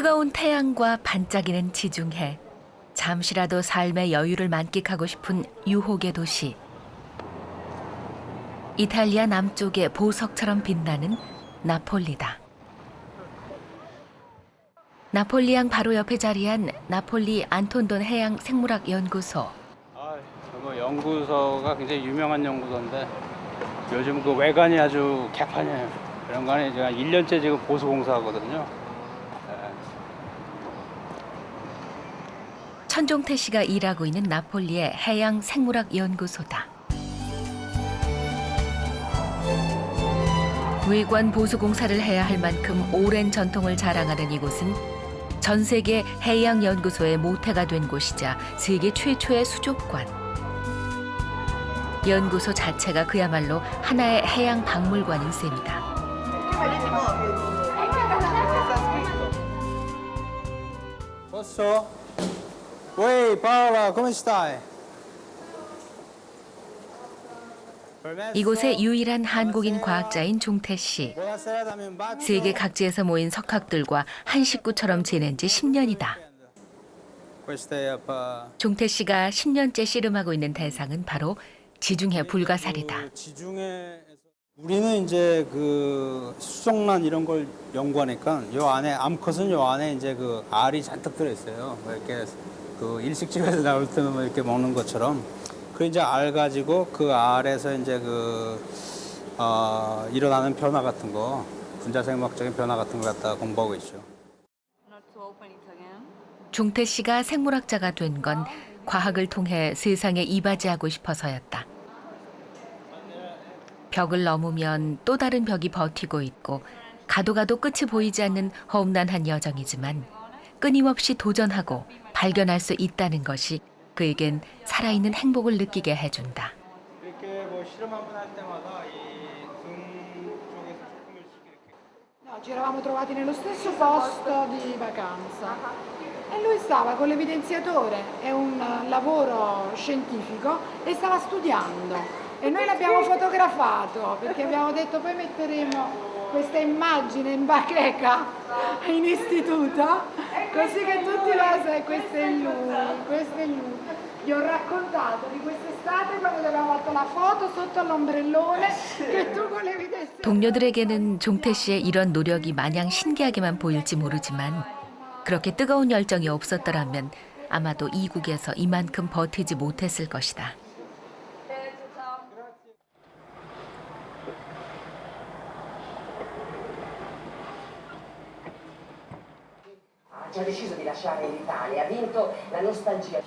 뜨거운 태양과 반짝이는 지중해. 잠시라도 삶의 여유를 만끽하고 싶은 유혹의 도시. 이탈리아 남쪽의 보석처럼 빛나는 나폴리다. 나폴리항 바로 옆에 자리한 나폴리 안톤돈 해양 생물학 연구소. 뭐 연구소가 굉장히 유명한 연구소인데 요즘 그 외관이 아주 개판이에요. 그런 거 안에 제가 1년째 지금 보수 공사하거든요. 천종태 씨가 일하고 있는 나폴리의 해양 생물학 연구소다. 외관 보수 공사를 해야 할 만큼 오랜 전통을 자랑하는 이곳은 전 세계 해양 연구소의 모태가 된 곳이자 세계 최초의 수족관. 연구소 자체가 그야말로 하나의 해양 박물관인 셈이다. Posso? Uè, Paola, come stai? 이곳의 유일한 한국인 과학자인 종태 씨. Buonasera, dammi un bacio. 세계 각지에서 모인 석학들과 한 식구처럼 지낸 지 10년이다. Questa è 종태 씨가 10년째 씨름하고 있는 대상은 바로 지중해 불가사리다. 지중해 우리는 이제 그 수족란 이런 걸 연구하니까 요 안에 암컷은 요 안에 이제 그 알이 잔뜩 들어 있어요. 뭐 이렇게 그 일식집에서 나올 때는 뭐 이렇게 먹는 것처럼. 그 이제 알 가지고 그 알에서 이제 일어나는 변화 같은 거, 분자생물학적인 변화 같은 거 갖다가 공부하고 있죠. 종태 씨가 생물학자가 된 건 과학을 통해 세상에 이바지하고 싶어서였다. 벽을 넘으면 또 다른 벽이 버티고 있고 가도 가도 끝이 보이지 않는 험난한 여정이지만 끊임없이 도전하고 발견할 수 있다는 것이 그에겐 살아있는 행복을 느끼게 해준다. 이렇게 뭐 실험 한번 할 때마다 이 등 쪽에서 조금 이렇게 No, ci eravamo trovati nello stesso posto di vacanza e lui stava con l'evidenziatore, è un lavoro scientifico e stava studiando e noi l'abbiamo fotografato perché abbiamo detto poi metteremo questa immagine in bacheca in istituto così che tutti lo sanno, questo è lui. Gli ho raccontato di quest'estate quando abbiamo fatto la foto sotto l'ombrellone che tu volevi destinare. 동료들에게는 종태 씨의 이런 노력이 마냥 신기하게만 보일지 모르지만 그렇게 뜨거운 열정이 없었더라면 아마도 이국에서 이만큼 버티지 못했을 것이다. Ha deciso di lasciare l'Italia, ha vinto la nostalgia.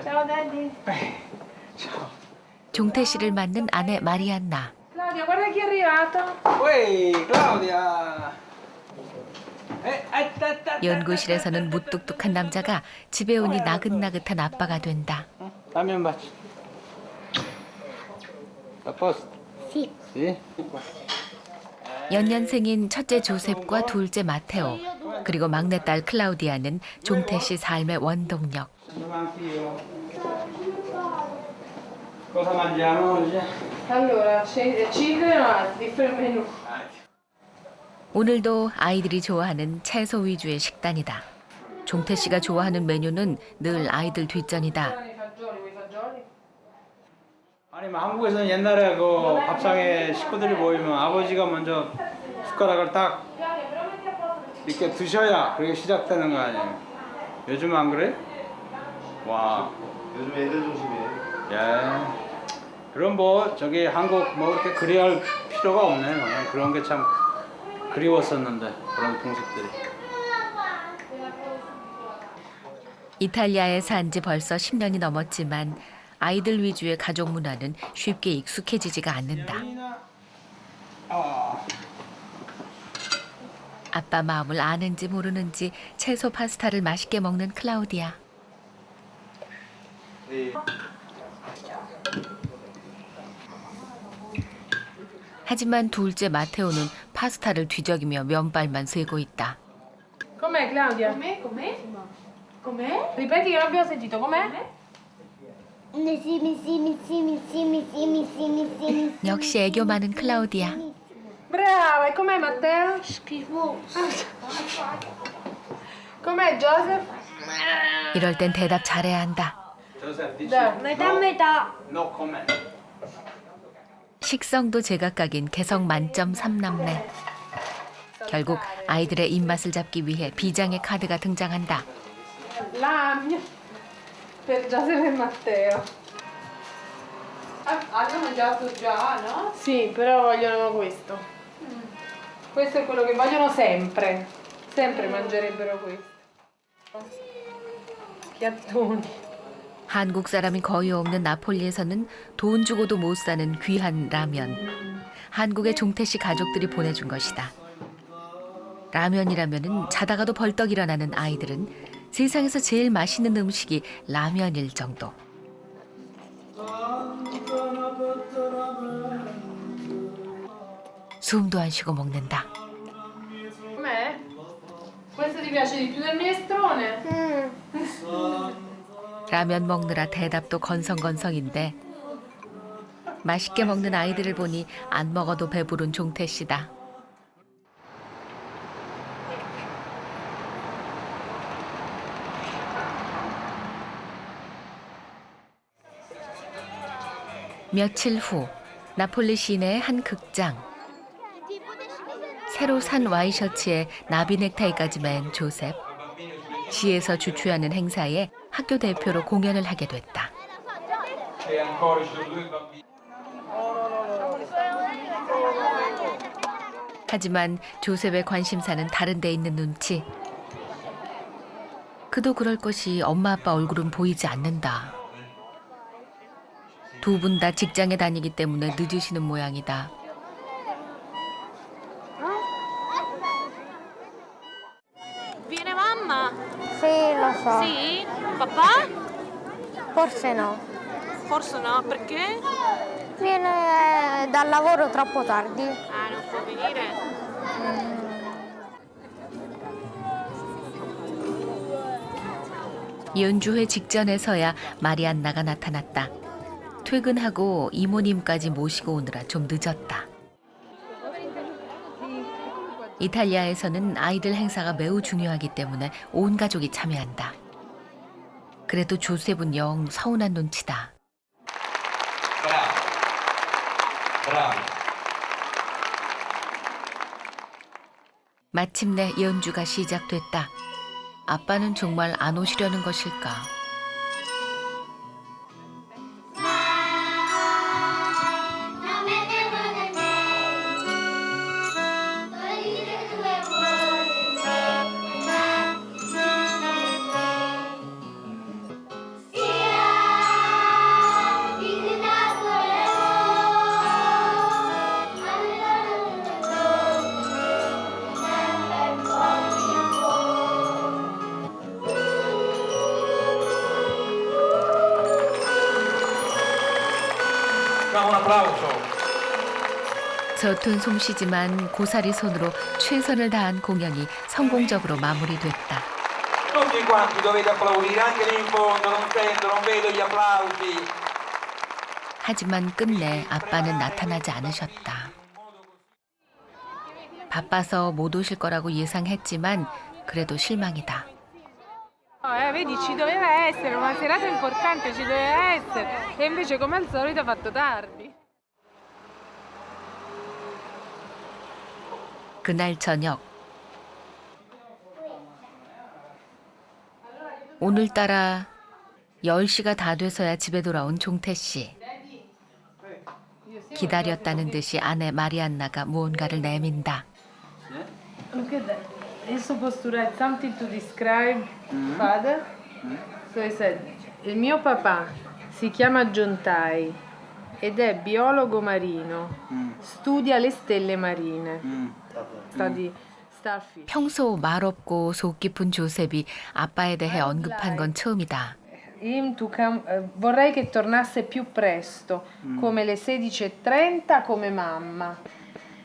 Ciao Daddy. 종태 씨를 만난 아내 마리안나. Claudia, guarda chi è arrivato. Uè, Claudia! 연구실에서는 무뚝뚝한 남자가 집에 오니 나긋나긋한 아빠가 된다. Dammi un bacio. A posto? Sì. Sì? 연년생인 첫째 조셉과 둘째 마테오 그리고 막내딸 클라우디아는 종태 씨 삶의 원동력. Cosa mangiamo oggi? Allora, chicken o different menu. 오늘도 아이들이 좋아하는 채소 위주의 식단이다. 종태 씨가 좋아하는 메뉴는 늘 아이들 뒷전이다. 아니 뭐 한국에서는 옛날에 그 밥상에 식구들이 모이면 아버지가 먼저 숟가락을 딱 이렇게 드셔야 그게 시작되는 거 아니에요. 요즘 안 그래? 와. 요즘 애들 중심이에요. 예. 그럼 뭐 저기 한국 뭐 이렇게 그리할 필요가 없네요. 그냥 그런 게 참 그리웠었는데 그런 풍습들이. 이탈리아에 산 지 벌써 10년이 넘었지만 아이들 위주의 가족 문화는 쉽게 익숙해지지가 않는다. 아빠 마음을 아는지 모르는지 채소 파스타를 맛있게 먹는 클라우디아. 하지만 둘째 마테오는 파스타를 뒤적이며 면발만 세고 있다. Com'è Claudia? Com'è? Com'è? Ripeti che non abbiamo sentito, com'è? Sì. 역시 애교 많은 클라우디아. Brava, e com'è Matteo? Schifoso. Com'è Joseph? 이럴 땐 대답 잘해야 한다. metà metà. No comment. 식성도 제각각인 개성 만점 3남매. 결국 아이들의 입맛을 잡기 위해 비장의 카드가 등장한다. Lamio per Giuseppe e Matteo. Hanno mangiato già, no? Sì, però vogliono questo. Questo è quello che vogliono sempre. Sempre mangerebbero questo. Schiattoni. 한국 사람이 거의 없는 나폴리에서는 돈 주고도 못 사는 귀한 라면. 한국의 종태 씨 가족들이 보내준 것이다. 라면이라면은 자다가도 벌떡 일어나는 아이들은 세상에서 제일 맛있는 음식이 라면일 정도. 숨도 안 쉬고 먹는다. Com'è? Questo ti piace di più del minestrone? 라면 먹느라 대답도 건성건성인데 맛있게 먹는 아이들을 보니 안 먹어도 배부른 종태 씨다. 며칠 후 나폴리 시내의 한 극장. 새로 산 와이셔츠에 나비 넥타이까지 맨 조셉. 시에서 주최하는 행사에 학교 대표로 공연을 하게 됐다. 하지만 조셉의 관심사는 다른 데 있는 눈치. 그도 그럴 것이 엄마 아빠 얼굴은 보이지 않는다. 두 분 다 직장에 다니기 때문에 늦으시는 모양이다. Viene mamma? Sì, lo so. Sì? Papà? Forse no. Forse no, perché? Viene dal lavoro troppo tardi. Ah, non può venire. 연주회 직전에서야 마리안나가 나타났다. 퇴근하고 이모님까지 모시고 오느라 좀 늦었다. 이탈리아에서는 아이들 행사가 매우 중요하기 때문에 온 가족이 참여한다. 그래도 조셉은 영 서운한 눈치다. 마침내 연주가 시작됐다. 아빠는 정말 안 오시려는 것일까? 서툰 솜씨지만 고사리 손으로 최선을 다한 공연이 성공적으로 마무리됐다. Tutti quanti dovete applaudire, anche lì in fondo, non sento, non vedo gli applausi. 하지만 끝내 아빠는 나타나지 않으셨다. 바빠서 못 오실 거라고 예상했지만 그래도 실망이다. Vedi, ci doveva essere una serata importante, ci doveva essere. E invece come al solito ha fatto tardi. 그날 저녁. 오늘따라 10시가 다 돼서야 집에 돌아온 종태 씨. 기다렸다는 듯이 아내 마리안나가 무언가를 내민다. Adesso posso write something to describe father. So he said, il mio papà si chiama Giontai ed è biologo marino. Studia le stelle marine. Study starfish. 평소 말없고 속 깊은 조셉이 아빠에 대해 언급한 건 처음이다. Him to come, vorrei che tornasse più presto, come le 16:30 come mamma.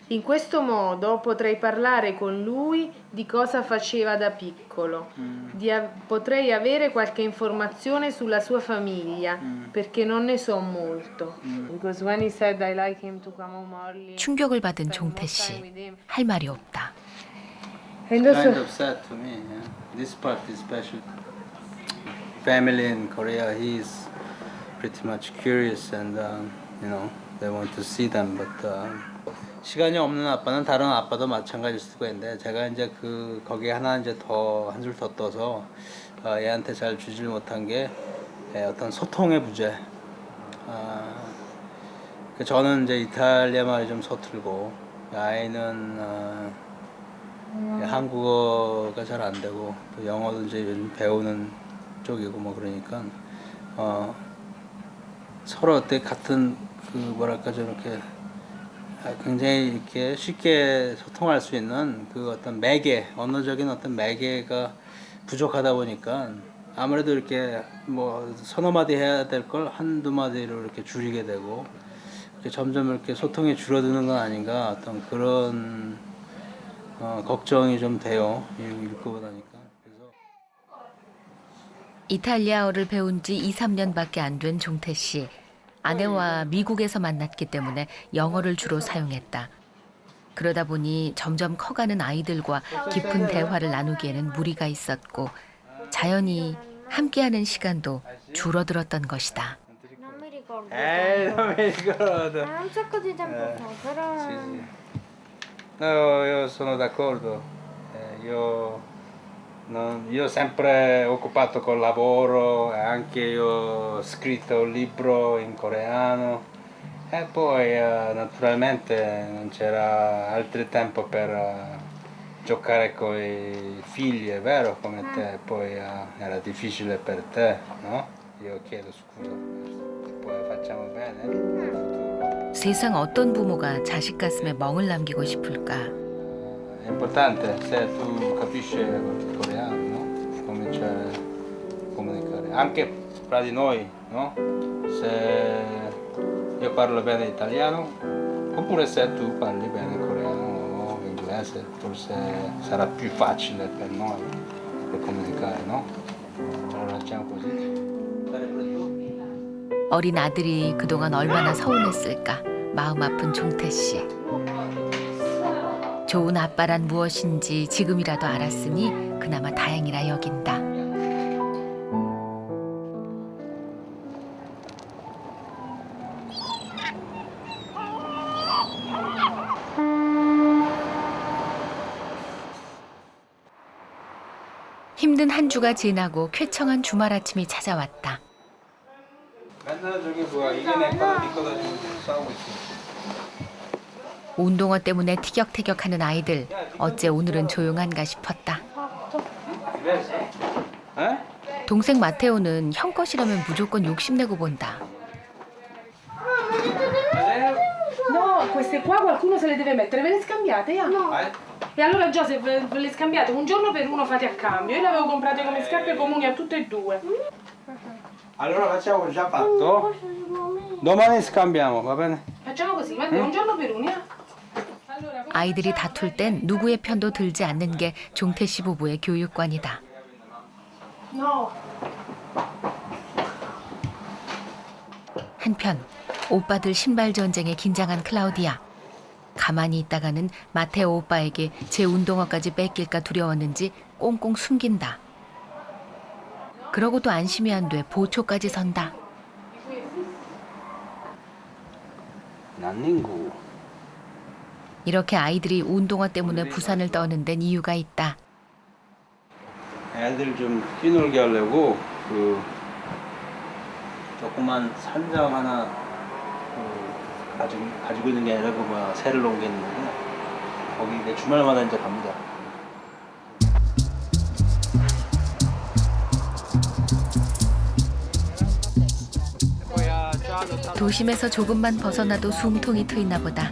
In questo modo potrei parlare con lui di cosa faceva da piccolo. Potrei avere qualche informazione sulla sua famiglia, perché non ne so molto. Because when he said I like him to come home early. 충격을 받은 종태 씨. 할 말이 없다. And Kind also, of sad to me. Yeah. This part is special. Family in Korea, he's pretty much curious, and you know they want to see them. But 시간이 없는 아빠는 다른 아빠도 마찬가지일 수가 있는데 제가 이제 거기에 하나 이제 더 한 줄 더 떠서 얘한테 잘 주질 못한 게 어떤 소통의 부재. 저는 이제 이탈리아 말이 좀 서툴고 아이는 한국어가 잘 안 되고 또 영어도 이제 요즘 배우는 쪽이고 뭐 그러니까 서로 어떻게 같은 뭐랄까 좀 이렇게 굉장히 이렇게 쉽게 소통할 수 있는 어떤 매개, 언어적인 어떤 매개가 부족하다 보니까 아무래도 이렇게 뭐 서너 마디 해야 될 걸 한두 마디로 이렇게 줄이게 되고 이렇게 점점 이렇게 소통이 줄어드는 건 아닌가 어떤 그런 걱정이 좀 돼요. 읽고 보니까. 그래서 이탈리아어를 배운 지 2, 3년밖에 안 된 종태 씨. 아내와 미국에서 만났기 때문에 영어를 주로 사용했다. 그러다 보니 점점 커가는 아이들과 깊은 대화를 나누기에는 무리가 있었고 자연히 함께하는 시간도 줄어들었던 것이다. Non mi ricordo. non mi ricordo. È un sacco di tempo fa, però... Sì, sì. No, io sono d'accordo. Io ho sempre occupato col lavoro, anche io ho scritto un libro in coreano e poi naturalmente non c'era altro tempo per giocare con i figli, è vero, come te, poi era difficile per te, no? Io chiedo scusa, poi facciamo bene nel futuro. 세상 어떤 부모가 자식 가슴에 멍을 남기고 싶을까? È importante se tu capisci il coreano, no? Cominciare a comunicare, anche fra di noi, no? Se io parlo bene italiano, oppure se tu parli bene coreano o inglese, forse sarà più facile per noi per comunicare, no? Allora facciamo così. 어린 아들이 그동안 얼마나 서운했을까? 마음 아픈 종태 씨. 좋은 아빠란 무엇인지 지금이라도 알았으니 그나마 다행이라 여긴다. 힘든 한 주가 지나고 쾌청한 주말 아침이 찾아왔다. 맨날 저기 뭐야 이게 내 거다 네 거다 싸우고 있어. 운동화 때문에 티격태격하는 아이들. 어째 오늘은 조용한가 싶었다. 동생 마테오는 형 것이라면 무조건 욕심내고 본다. no, queste qua qualcuno se le deve mettere, ve le scambiate? No. E allora Joseph, ve le scambiate un giorno per uno, fate a cambio. Io le avevo comprate come scarpe comuni a tutte e due. Allora facciamo già fatto. Domani scambiamo, va bene? Facciamo così, un giorno per uno, eh? 아이들이 다툴 땐 누구의 편도 들지 않는 게 종태 씨 부부의 교육관이다. No. 한편 오빠들 신발 전쟁에 긴장한 클라우디아. 가만히 있다가는 마테오 오빠에게 제 운동화까지 뺏길까 두려웠는지 꽁꽁 숨긴다. 그러고도 안심이 안 돼 보초까지 선다. 난닝구. 이렇게 아이들이 운동화 때문에 부산을 떠는 데는 이유가 있다. 애들 좀 뛰놀게 하려고 조그만 산장 하나 가지고 있는 게 아니라 새를 놓은 게 있는데 거기 이제 주말마다 이제 갑니다. 도심에서 조금만 벗어나도 숨통이 트이나 보다.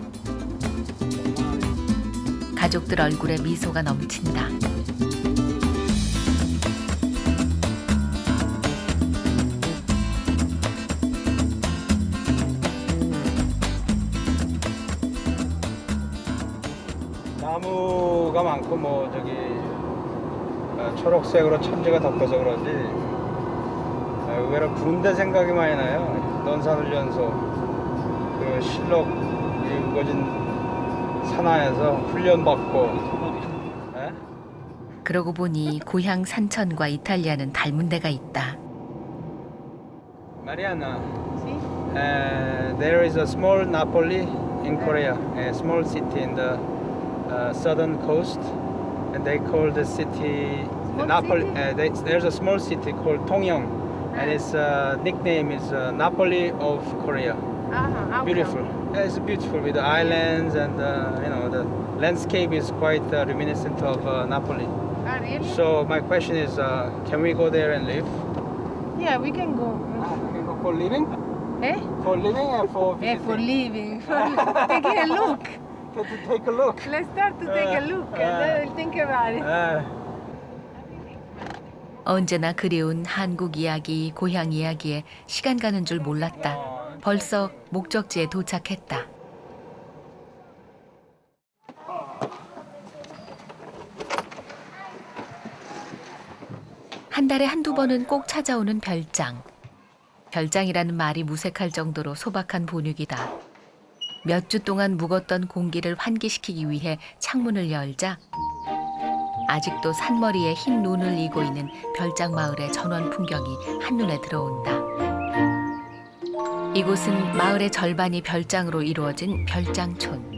가족들 얼굴에 미소가 넘친다. 많고 뭐 저기 초록색으로 천지가 덮여서 그런지 의외로 군대 생각이 많이 나요. 논산훈련소 그 실록 이 우거진 산하에서 훈련받고. 그러고 보니 고향 산천과 이탈리아는 닮은 데가 있다. Mariana, there is a small Napoli in Korea, a small city in the southern coast, and they call the city Napoli. There's a small city called Tongyang, and its nickname is Napoli of Korea. Beautiful. It's beautiful with the islands and the landscape is quite reminiscent of Napoli. Ah, really? So my question is, can we go there and live? Yeah, we can go. For living? Eh? For living and for visiting? For living, for taking a look. To take a look. Let's start to take a look and then we'll think about it. 언제나 그리운 한국 이야기, 고향 이야기에 시간 가는 줄 몰랐다. 벌써 목적지에 도착했다. 한 달에 한두 번은 꼭 찾아오는 별장. 별장이라는 말이 무색할 정도로 소박한 본육이다. 몇 주 동안 묵었던 공기를 환기시키기 위해 창문을 열자 아직도 산머리에 흰 눈을 이고 있는 별장 마을의 전원 풍경이 한눈에 들어온다. 이곳은 마을의 절반이 별장으로 이루어진 별장촌.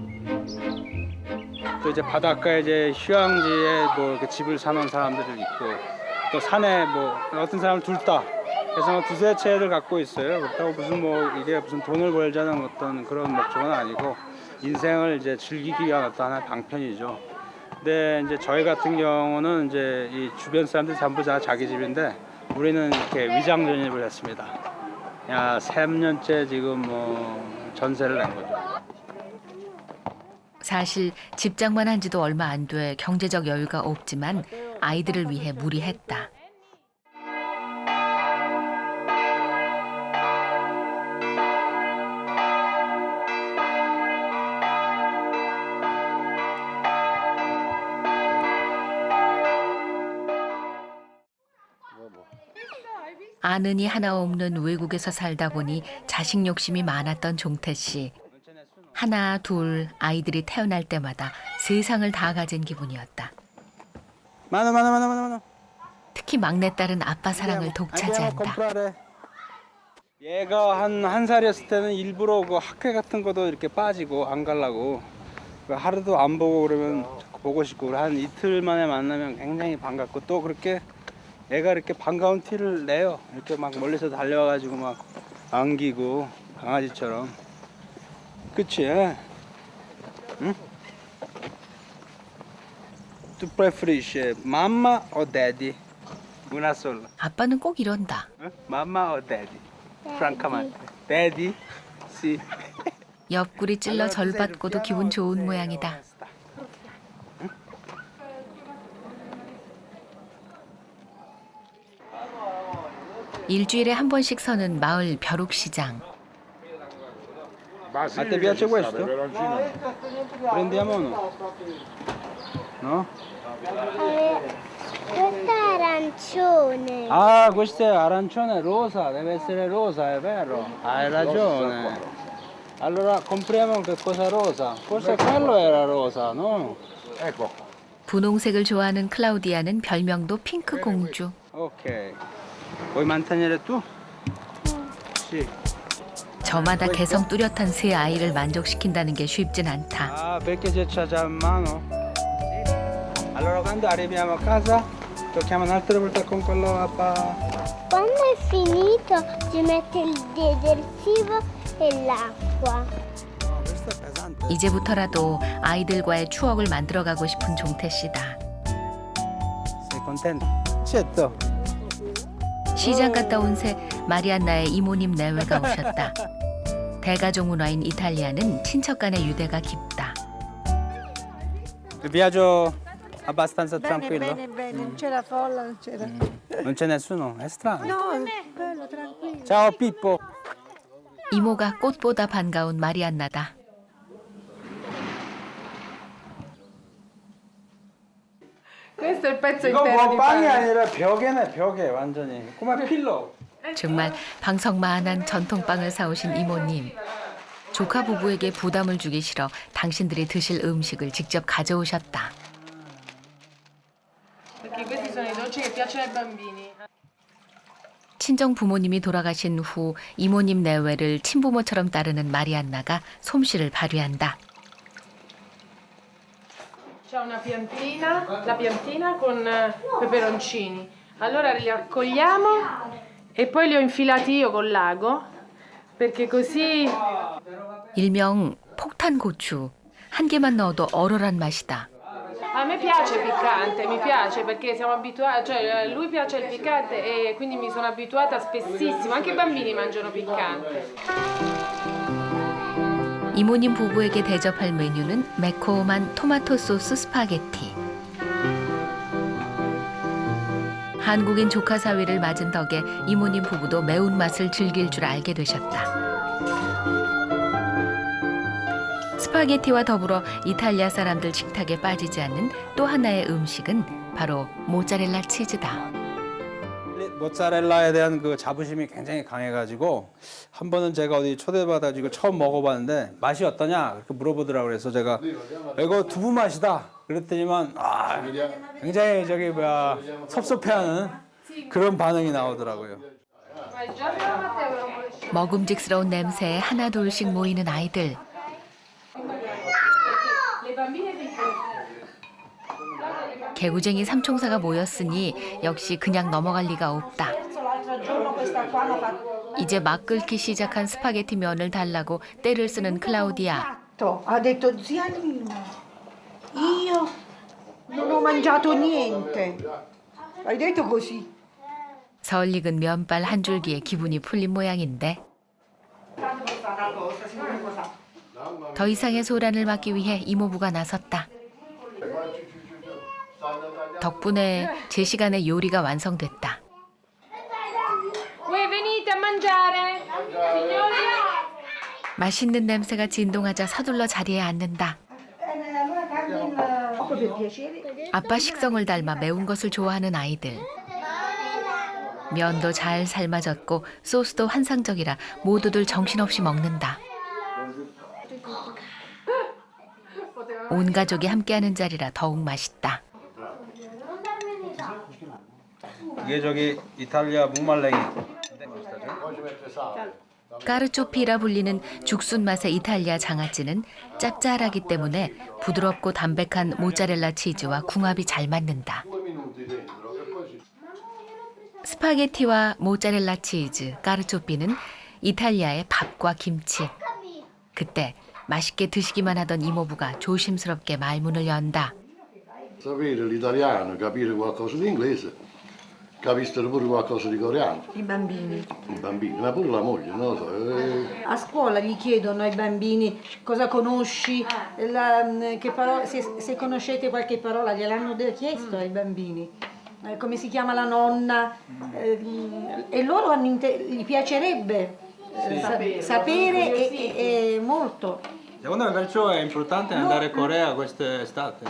또 이제 바닷가에 이제 휴양지에 뭐 이렇게 집을 사놓은 사람들이 있고 또 산에 뭐 어떤 사람을 둘다 그래서 뭐 두세 채를 갖고 있어요. 그렇다고 무슨 뭐 이게 무슨 돈을 벌자는 어떤 그런 목적은 아니고 인생을 이제 즐기기 위한 어떤 하나의 방편이죠. 근데 이제 저희 같은 경우는 이제 이 주변 사람들 전부 다 자기 집인데 우리는 이렇게 위장 전입을 했습니다. 야, 3년째 지금 뭐 전세를 낸 거죠. 사실 집장만 한 지도 얼마 안 돼 경제적 여유가 없지만 아이들을 위해 무리했다. 아는 이 하나 없는 외국에서 살다 보니 자식 욕심이 많았던 종태 씨. 하나, 둘 아이들이 태어날 때마다 세상을 다 가진 기분이었다. 특히 막내딸은 아빠 사랑을 독차지한다. 얘가 한 살이었을 때는 일부러 그 학회 같은 것도 이렇게 빠지고 안 가려고 하루도 안 보고 그러면 보고 싶고 한 이틀 만에 만나면 굉장히 반갑고 또 그렇게 애가 이렇게 반가운 티를 내요. 이렇게 막 멀리서 달려와가지고 막 안기고 강아지처럼. 그치? 응? Tu preferisci mamma o daddy? Una sola. 아빠는 꼭 이런다. Mamma o daddy? Francamente. Daddy? Sì. 옆구리 찔러 절 받고도 기분 좋은 모양이다. 일주일에 한 번씩 서는 마을 벼룩시장. A te piace questo? Prendiamo uno? No? Questo è arancione. Ah, questo è arancione rosa, deve essere rosa, è vero? Hai ragione. Allora compriamo che cosa rosa. Forse quello era rosa, no? Ecco. 분홍색을 좋아하는 클라우디아는 별명도 핑크 공주. Ok. Vuoi mantenere tu? Sì. 저마다 개성 뚜렷한 새 아이를 만족시킨다는 게 쉽진 않다. Ah, perché c'è già in mano? Allora quando arriviamo a casa tocchiamo un'altra volta con quello a Quando è finito ci mette il detersivo e l'acqua. Questo è pesante. 이제부터라도 아이들과의 추억을 만들어가고 싶은 종태 씨다. Sei contento? Certo. 시장 갔다 온 새 마리안나의 이모님 내외가 오셨다. 대가족 문화인 이탈리아는 친척 간의 유대가 깊다. Il viaggio abbastanza tranquillo? Bene, non c'era folla, non c'era. Non c'è nessuno? È strano. No, bello, tranquillo. Ciao Pippo. 이모가 꽃보다 반가운 마리안나다. Questo è il pezzo 이거 intero 뭐 di 빵이 pane. 아니라 벽에네, 벽에 완전히. 꼬마 필러. 정말 방석만한 전통빵을 사오신 이모님. 조카 부부에게 부담을 주기 싫어 당신들이 드실 음식을 직접 가져오셨다. Perché questi sono i dolci che piacciono ai bambini. 친정 부모님이 돌아가신 후 이모님 내외를 친부모처럼 따르는 마리안나가 솜씨를 발휘한다. C'è una piantina, la piantina con peperoncini. Allora li raccogliamo e poi li ho infilati io col l'ago perché così 일명 폭탄 고추. 한 개만 넣어도 얼얼한 맛이다. a me piace piccante, mi piace perché siamo abituati, cioè a lui piace il piccante e quindi mi sono abituata spessissimo, anche i bambini mangiano piccante. 이모님 부부에게 대접할 메뉴는 매콤한 토마토 소스 스파게티. 한국인 조카 사위를 맞은 덕에 이모님 부부도 매운맛을 즐길 줄 알게 되셨다. 스파게티와 더불어 이탈리아 사람들 식탁에 빠지지 않는 또 하나의 음식은 바로 모짜렐라 치즈다. 모짜렐라에 대한 그 자부심이 굉장히 강해가지고 한 번은 제가 어디 초대받아가지고 처음 먹어봤는데 맛이 어떠냐 그렇게 물어보더라고요. 그래서 제가 이거 두부 맛이다 그랬더니만 굉장히 저기 뭐야 섭섭해하는 그런 반응이 나오더라고요. 먹음직스러운 냄새에 하나둘씩 모이는 아이들. 개구쟁이 삼총사가 모였으니 역시 그냥 넘어갈 리가 없다. 이제 막 끓기 시작한 스파게티 면을 달라고 때를 쓰는 클라우디아. Ha detto zia Nina, io non ho mangiato niente. Hai detto così. 설익은 면발 한 줄기에 기분이 풀린 모양인데 더 이상의 소란을 막기 위해 이모부가 나섰다. 덕분에 제 시간에 요리가 완성됐다. Voi venite a mangiare, signori? 맛있는 냄새가 진동하자 서둘러 자리에 앉는다. 아빠 식성을 닮아 매운 것을 좋아하는 아이들. 면도 잘 삶아졌고 소스도 환상적이라 모두들 정신없이 먹는다. 온 가족이 함께하는 자리라 더욱 맛있다. 이게 저기 이탈리아 무말랭이. 까르초피라 불리는 죽순 맛의 이탈리아 장아찌는 짭짤하기 때문에 부드럽고 담백한 모짜렐라 치즈와 궁합이 잘 맞는다. 스파게티와 모짜렐라 치즈, 까르초피는 이탈리아의 밥과 김치. 그때 맛있게 드시기만 하던 이모부가 조심스럽게 말문을 연다. Sapere l'italiano, capire qualcosa di inglese, capissero pure qualcosa di coreano. I bambini. I bambini, ma pure la moglie, non lo so. A scuola gli chiedono ai bambini cosa conosci, che se conoscete qualche parola, gliel'hanno chiesto ai bambini. Come si chiama la nonna e loro gli piacerebbe sapere e molto. Secondo me perciò è importante andare a Corea quest'estate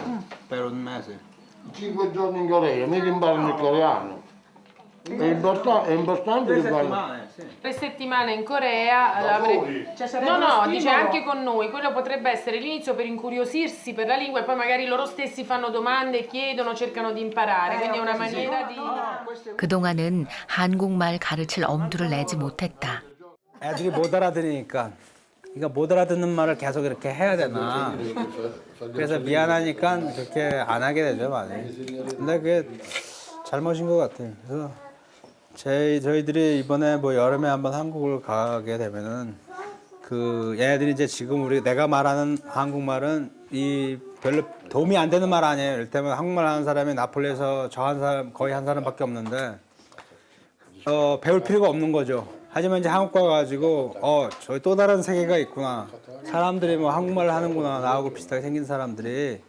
per un mese. 5 giorni in Corea, mica imparano il coreano. È importante che vanno. 3 settimane in Corea. No, dice anche con noi. Quello potrebbe essere l'inizio per incuriosirsi per la lingua e poi magari loro stessi fanno domande, chiedono, cercano di imparare. Quindi è una maniera di... 그동안은 한국말 가르칠 엄두를 내지 못했다. 애들이 못 알아들으니까 이거 못 알아듣는 말을 계속 이렇게 해야 되나. 그래서 미안하니까 그렇게 안 하게 되죠 많이. 근데 그게 잘못인 것 같아요. 그래서 저희들이 이번에 뭐 여름에 한번 한국을 가게 되면은 그 얘네들이 이제 지금 내가 말하는 한국말은 이 별로 도움이 안 되는 말 아니에요. 이를테면 한국말 하는 사람이 나폴리에서 저 한 사람 거의 한 사람밖에 없는데 배울 필요가 없는 거죠. 하지만 이제 한국 가가지고 저기 또 다른 세계가 있구나. 사람들이 뭐 한국말을 하는구나. 나하고 비슷하게 생긴 사람들이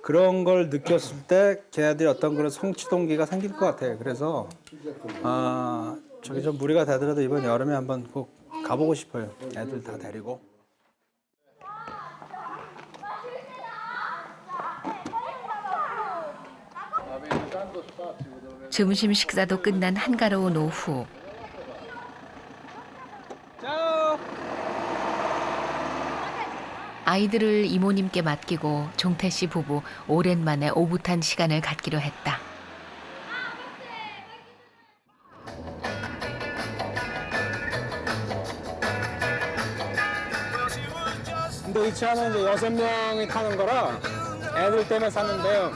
그런 걸 느꼈을 때 걔네들이 어떤 그런 성취 동기가 생길 것 같아요. 그래서 저기 좀 무리가 되더라도 이번 여름에 한번 꼭 가보고 싶어요. 애들 다 데리고. 점심 식사도 끝난 한가로운 오후. 아이들을 이모님께 맡기고 종태 씨 부부 오랜만에 오붓한 시간을 갖기로 했다. 근데 이 차는 이제 6명이 타는 거라 애들 때문에 샀는데요.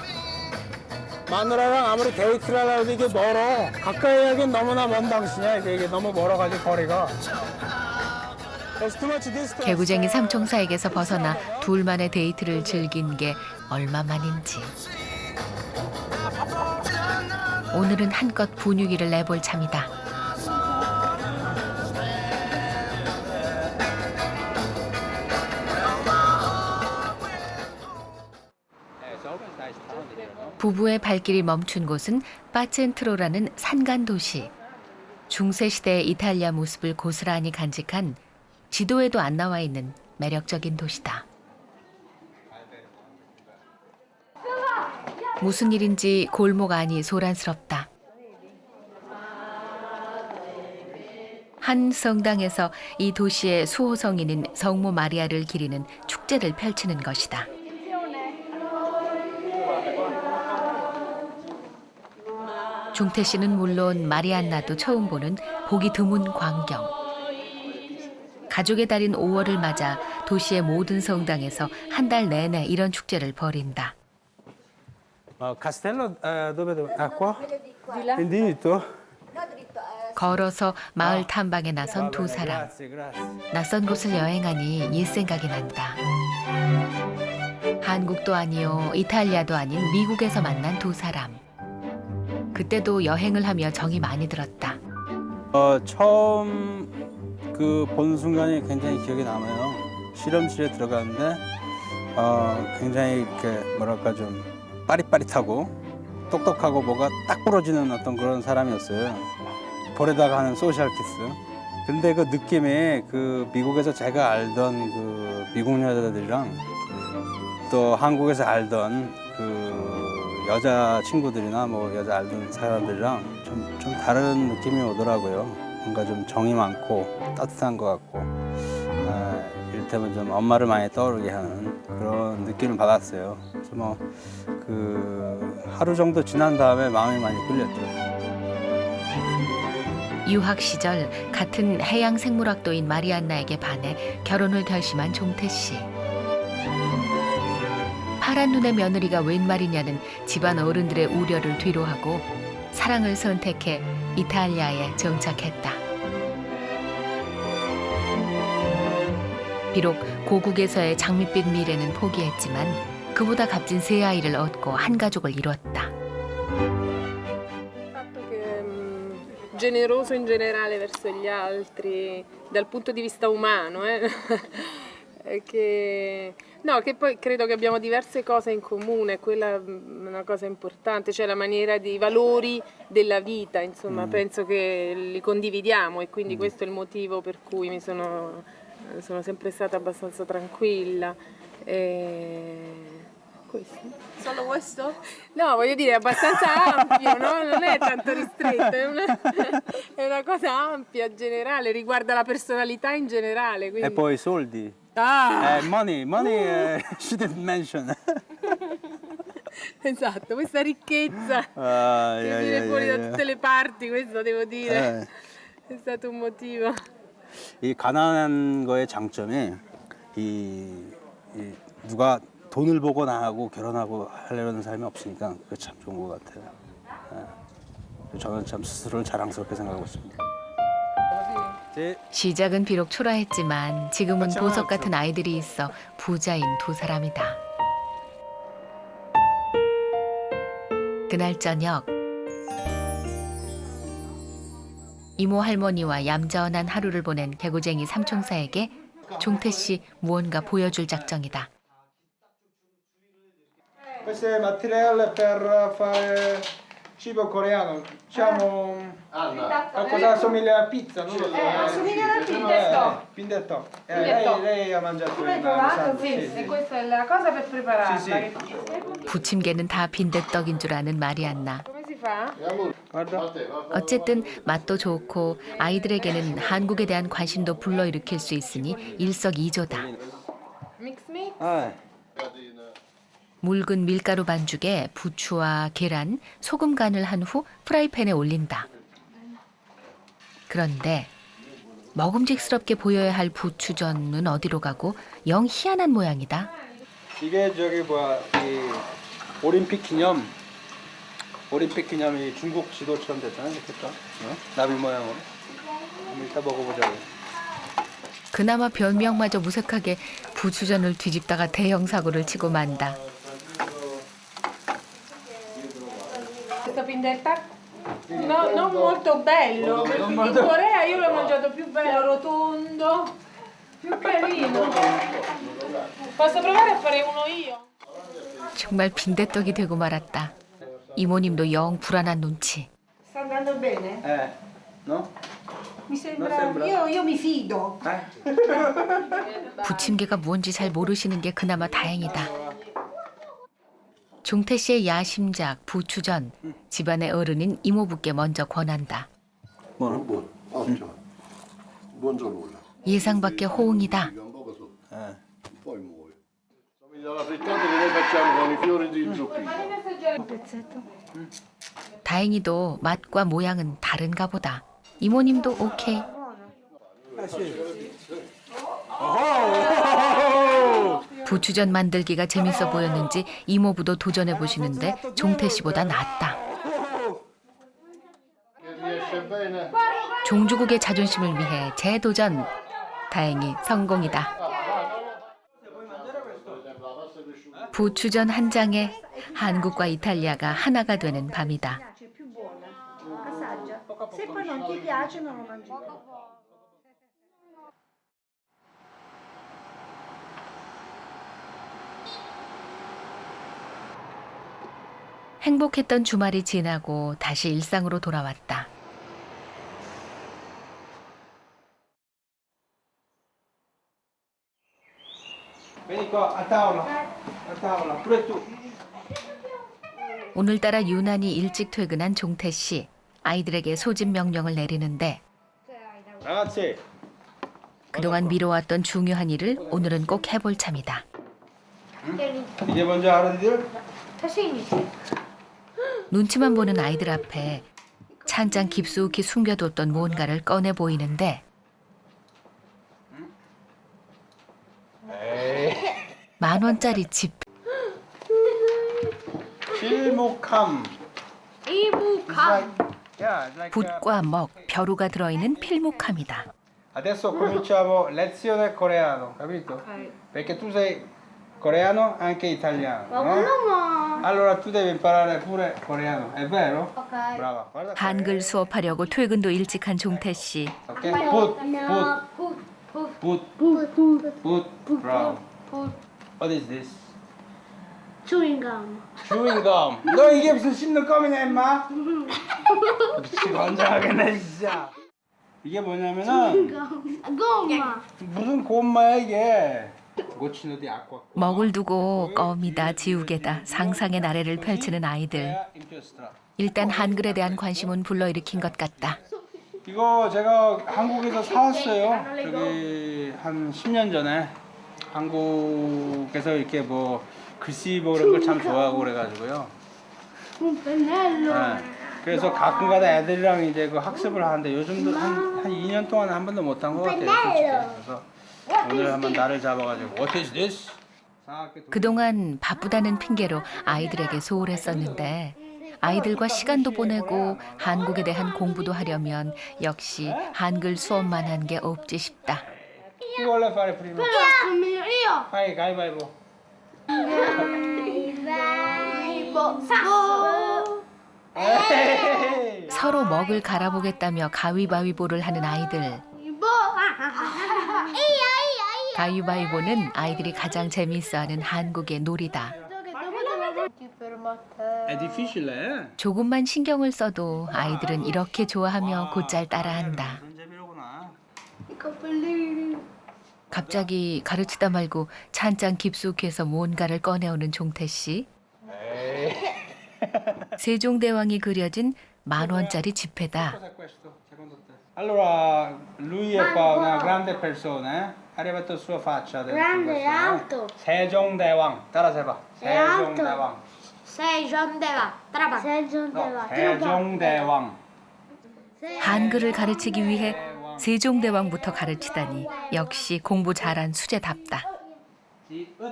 마누라랑 아무리 데이트를 하려고 이게 멀어. 가까이 하긴 너무나 먼 당신이야. 이게 너무 멀어가지고 거리가. 개구쟁이 삼총사에게서 벗어나 둘만의 데이트를 즐긴 게 얼마만인지. 오늘은 한껏 분위기를 내볼 참이다. 부부의 발길이 멈춘 곳은 바첸트로라는 산간 도시. 중세 시대의 이탈리아 모습을 고스란히 간직한 지도에도 안 나와 있는 매력적인 도시다. 무슨 일인지 골목 안이 소란스럽다. 한 성당에서 이 도시의 수호성인인 성모 마리아를 기리는 축제를 펼치는 것이다. 종태 씨는 물론 마리안나도 처음 보는 보기 드문 광경. 가족의 달인 5월을 맞아 도시의 모든 성당에서 한 달 내내 이런 축제를 벌인다. Castello dove? Qua? Indietro? 걸어서 마을 탐방에 나선 두 사람. 낯선 곳을 여행하니 옛 생각이 난다. 한국도 아니요, 이탈리아도 아닌 미국에서 만난 두 사람. 그때도 여행을 하며 정이 많이 들었다. 처음 그 본 순간이 굉장히 기억에 남아요. 실험실에 들어갔는데 굉장히 이렇게 뭐랄까 좀 빠릿빠릿하고 똑똑하고 뭐가 딱 부러지는 어떤 그런 사람이었어요. 볼에다가 하는 소셜 키스. 근데 그 느낌이 그 미국에서 제가 알던 그 미국 여자들이랑 또 한국에서 알던 그 여자 친구들이나 뭐 여자 알던 사람들이랑 좀 다른 느낌이 오더라고요. 뭔가 좀 정이 많고 따뜻한 것 같고 이를테면 좀 엄마를 많이 떠오르게 하는 그런 느낌을 받았어요. 그래서 뭐 그 하루 정도 지난 다음에 마음이 많이 끌렸죠. 유학 시절 같은 해양 생물학도인 마리안나에게 반해 결혼을 결심한 종태 씨. 파란 눈의 며느리가 웬 말이냐는 집안 어른들의 우려를 뒤로하고 사랑을 선택해 이탈리아에 정착했다. 비록 고국에서의 장밋빛 미래는 포기했지만 그보다 값진 세 아이를 얻고 한 가족을 이뤘다. Generoso in generale verso gli altri dal punto di vista umano, che poi credo che abbiamo diverse cose in comune, quella è una cosa importante, cioè la maniera di valori della vita, insomma, penso che li condividiamo e quindi questo è il motivo per cui sono sempre stata abbastanza tranquilla. Questo? Solo questo? No, voglio dire, è abbastanza ampio, no? Non è tanto ristretto, è una cosa ampia, generale, riguarda la personalità in generale. Quindi... E poi soldi. Money, she didn't mention. Esatto, questa ricchezza che viene fuori da tutte le parti, questo devo dire, è stato un motivo. 이 가난한 거의 장점이 이 누가 돈을 보고 나하고 결혼하고 하려는 사람이 없으니까 그게 참 좋은 것 같아요. 저는 참 스스로를 자랑스럽게 생각하고 있습니다. 시작은 비록 초라했지만 지금은 보석 같은 아이들이 있어 부자인 두 사람이다. 그날 저녁 이모 할머니와 얌전한 하루를 보낸 개구쟁이 삼총사에게 종태 씨 무언가 보여줄 작정이다. Questo è materiale per fare cibo coreano, diciamo Anna, qualcosa assomiglia a pizza, non lo so. assomiglia alla pizza. Pindettò. Pindettò. Lei ha mangiato Tu l'hai il provato? risotto, Sì, sì, sì. e questa è la cosa per prepararla. Sì, sì. 부침개는 다 빈대떡인 줄 아는 마리안나. Come si fa? Guarda. 어쨌든 맛도 좋고 아이들에게는 한국에 대한 관심도 불러일으킬 수 있으니 일석이조다. Mix mix? 묽은 밀가루 반죽에 부추와 계란, 소금 간을 한 후 프라이팬에 올린다. 그런데 먹음직스럽게 보여야 할 부추전은 어디로 가고 영 희한한 모양이다. 이게 저기 뭐야 이 올림픽 기념이 중국 지도처럼 됐잖아 이렇게 딱 나비 모양으로. 한번 이따 먹어보자고. 그나마 별명마저 무색하게 부추전을 뒤집다가 대형 사고를 치고 만다. Questa pindetta? No, non molto bello, perché in Corea io l'ho mangiato più bello, rotondo, più carino. Posso provare a fare uno io? 정말 빈대떡이 되고 말았다. 이모님도 영 불안한 눈치. Sta andando bene? No? Mi Non sembra. io mi fido. 부침개가 뭔지 잘 모르시는 게 그나마 다행이다. 종태 씨의 야심작 부추전, 집안의 어른인 이모부께 먼저 권한다. buono, ottimo. Buongiorno. 예상 밖의 호응이다. Poi muore. Somiglia alla frittata che noi facciamo con i fiori di zucchino. 다행히도 맛과 모양은 다른가 보다. 이모님도 오케이. 부추전 만들기가 재밌어 보였는지 이모부도 도전해 보시는데 종태 씨보다 낫다. Riesce bene? 종주국의 자존심을 위해 재도전. 다행히 성공이다. 부추전 한 장에 한국과 이탈리아가 하나가 되는 밤이다. Se poi non ti piace non lo mangi. 행복했던 주말이 지나고 다시 일상으로 돌아왔다. Vieni qua a tavola, pure tu. 오늘따라 유난히 일찍 퇴근한 종태 씨. 아이들에게 소집 명령을 내리는데 Ragazzi, 그동안 미뤄왔던 중요한 일을 오늘은 꼭 해볼 참이다. 이제 먼저 알아들. 눈치만 보는 아이들 앞에 찬장 깊숙이 숨겨뒀던 무언가를 꺼내 보이는데 만 원짜리 집. 실목함. 붓과 먹, 벼루가 들어있는 필목함이다. Adesso cominciamo lezione coreano, capito? Perché tu sei coreano anche italiano, no? Allora tu devi imparare pure coreano, è vero? Brava, guarda. 한글 수업하려고 퇴근도 일찍 한 종태 씨. Ok? Put. Bravo. What is this? Chewing gum. Chewing gum. 너 이게 무슨 씹는 껌이냐, 임마? 미치고 환장하겠네, 진짜. 이게 뭐냐면은 Gomma. 무슨 고마야 이게. 고치노디 아쿠아. 먹을 두고 껌이다 지우개다 상상의 나래를 펼치는 아이들. 일단 한글에 대한 관심은 불러일으킨 것 같다. 이거 제가 한국에서 사왔어요. 저기 한 10년 전에 한국에서 이렇게 뭐 글씨 보는 걸 참 좋아하고 그래가지고요. Un pennello. 네. 그래서 가끔가다 애들이랑 이제 그 학습을 하는데 요즘도 한 2년 동안 한 번도 못 한 것 같아요. 솔직히. 그래서 오늘 한번 날을 잡아가지고 What is this? 그동안 바쁘다는 핑계로 아이들에게 소홀했었는데 아이들과 시간도 보내고 한국에 대한 공부도 하려면 역시 한글 수업만 한 게 없지 싶다. Chi vuole fare prima? Io. Fai 가위바위보. 에이. 서로 먹을 갈아보겠다며 가위바위보를 하는 아이들. 가위바위보는 아이들이 가장 재미있어하는 한국의 놀이다. È difficile, 조금만 신경을 써도 아이들은 이렇게 좋아하며 곧잘 따라한다. 그런 재미로구나. 갑자기 가르치다 말고 찬장 깊숙이에서 뭔가를 꺼내오는 종태 씨. 세종대왕이 그려진 10,000원짜리 지폐다. Cos'è questo, secondo te? Allora, lui è qua una grande persona, È arrivato la sua faccia adesso. Grande e alto. 세종대왕. 따라서 해봐. È alto. 세종대왕. 세종대왕. 따라봐. No, 세종대왕. 한글을 가르치기 위해 세종대왕부터 가르치다니 역시 공부 잘한 수재답다.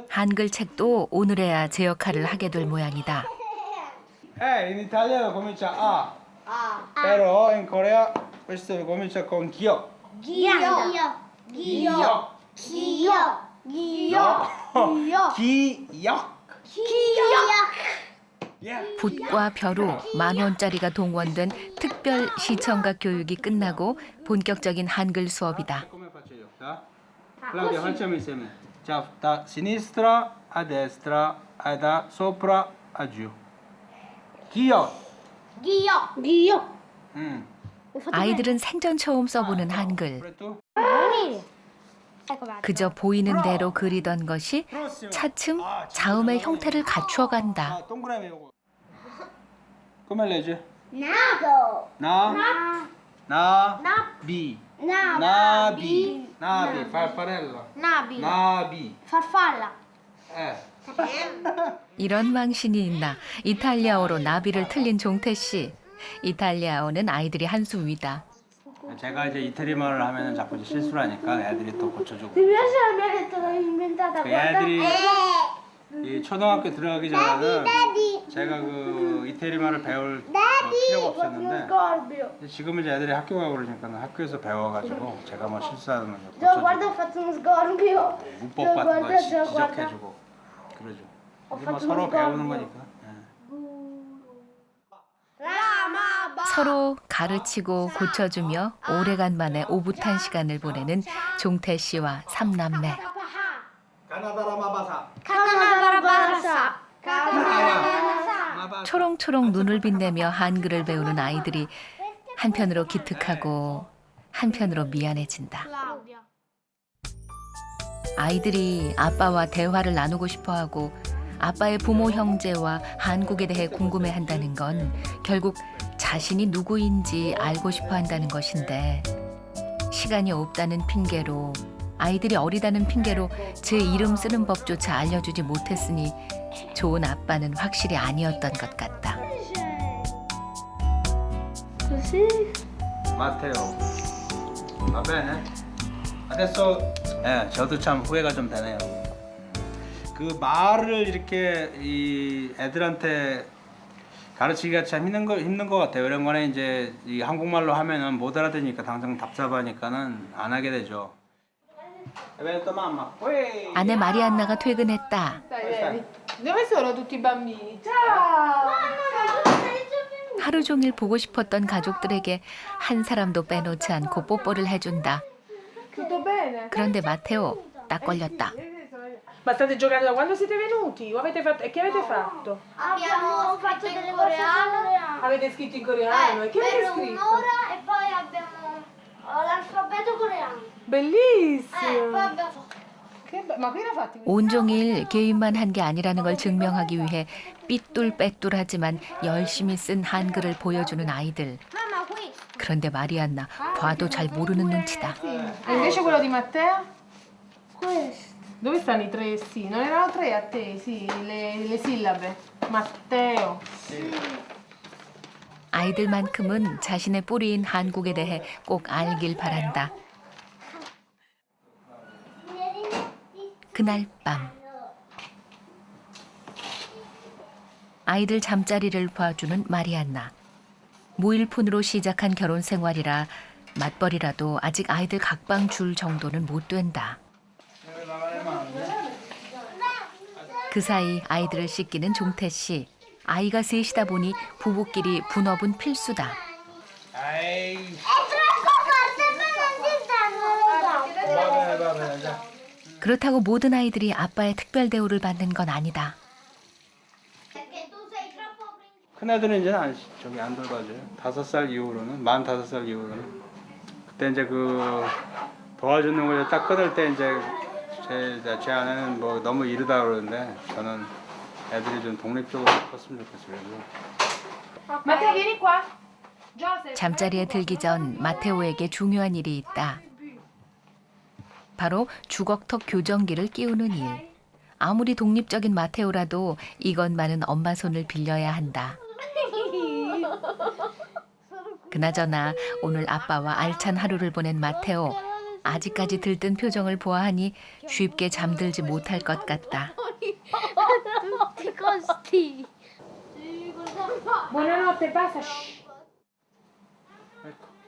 한글 책도 오늘에야 제 역할을 하게 될 모양이다. In italiano comincia A. Però in Corea questo comincia con 기역. 기역. 기역. 기역. 기역. 기역. 붓과 벼로 10,000원짜리가 동원된 특별 시청각 교육이 끝나고 본격적인 한글 수업이다. Come faccio io? Claudia, facciamo insieme. Ciao, da sinistra a destra, e da sopra a giù. 기역. 기역. 기역. 아이들은 생전 처음 써보는 한글. Pure tu? 그저 보이는 대로 그리던 것이 차츰 자음의 형태를 갖추어간다. Ah, 동그라미 요거. Come legge? 나도. Na. Bi. Nabi. Nabi, farfarella. 나비. Nabi. farfalla. 이런 망신이 있나. 이탈리아어로 나비를 틀린 종태 씨. 이탈리아어는 아이들이 한수 위다. 제가 이제 이태리 말을 하면 자꾸 이제 실수를 하니까 애들이 또 고쳐주고. Mi piace la mia che te l'ho inventata. 그 guarda. 애들이 이 초등학교 들어가기 전에는 제가 그 이태리 말을 배울 필요가 없었는데 Scorpio. 지금은 이제 애들이 학교 가고 그러니까 학교에서 배워가지고 제가 뭐 실수하는 거 Già guarda, ho 고쳐주고 fatto uno scorpio. 문법 같은 거 guarda, guarda. 지적해주고 그러죠. 이게 뭐 fatto 서로 uno 배우는 scorpio. 거니까. 서로 가르치고 고쳐주며 오래간만에 오붓한 시간을 보내는 종태 씨와 삼남매. 가나다라 마바사. 카나다라바사. 초롱초롱 눈을 빛내며 한글을 배우는 아이들이 한편으로 기특하고 한편으로 미안해진다. 아이들이 아빠와 대화를 나누고 싶어하고 아빠의 부모 형제와 한국에 대해 궁금해한다는 건 결국 자신이 누구인지 알고 싶어한다는 것인데 시간이 없다는 핑계로 아이들이 어리다는 핑계로 제 이름 쓰는 법조차 알려주지 못했으니 좋은 아빠는 확실히 아니었던 것 같다. 마테오. Va bene? Adesso 저도 참 후회가 좀 되네요. 그 말을 이렇게 이 애들한테 가르치기가 참 힘든 것 같아요. 이런 거는 이제 이 한국말로 하면은 못 알아듣으니까 당장 답답하니까는 안 하게 되죠. 아내 마리안나가 퇴근했다. Dove sono tutti i bambini? Ciao! 하루 종일 보고 싶었던 가족들에게 한 사람도 빼놓지 않고 뽀뽀를 해준다. Tutto bene? 그런데 마테오 딱 걸렸다. Ma state giocando da quando siete venuti? O avete fatto... E che avete fatto? Abbiamo fatto delle cose coreane. Avete scritto in coreano? E che avete Per scritto? un'ora e poi abbiamo l'alfabeto coreano. Bellissimo! Poi abbiamo Ma qui l'ha fatti? 온종일 게임만 한 게 아니라는 걸 증명하기 위해 삐뚤빼뚤하지만 열심히 쓴 한글을 보여주는 아이들. Mamma qui. 그런데 마리안나 봐도 잘 모르는 눈치다. E invece quello di Matteo? Questo. Dove stanno i tre sì? Non erano tre a te, sì, le sillabe. Matteo. 아이들만큼은 자신의 뿌리인 한국에 대해 꼭 알길 바란다. 그날 밤 아이들 잠자리를 봐주는 마리안나. 무일푼으로 시작한 결혼 생활이라 맞벌이라도 아직 아이들 각방 줄 정도는 못 된다. 그 사이 아이들을 씻기는 종태 씨. 아이가 셋이다 보니 부부끼리 분업은 필수다. 에이. 그렇다고 모든 아이들이 아빠의 특별 대우를 받는 건 아니다. 큰 애들은 이제 저기 안 돌봐줘요. 5살 이후로는, 만 5살 이후로는. 그때 이제 그 도와주는 걸 딱 끊을 때 이제 제 아내는 뭐 너무 이르다 그러는데 저는 애들이 좀 독립적으로 컸으면 좋겠어요. Matteo, vieni qua. Joseph. 잠자리에 들기 전 마테오에게 중요한 일이 있다. 바로 주걱턱 교정기를 끼우는 일. 아무리 독립적인 마테오라도 이것만은 엄마 손을 빌려야 한다. 그나저나 오늘 아빠와 알찬 하루를 보낸 마테오. 아직까지 들뜬 표정을 보아하니 쉽게 잠들지 못할 것 같다. Tutti così. Buonanotte, basta. Shh.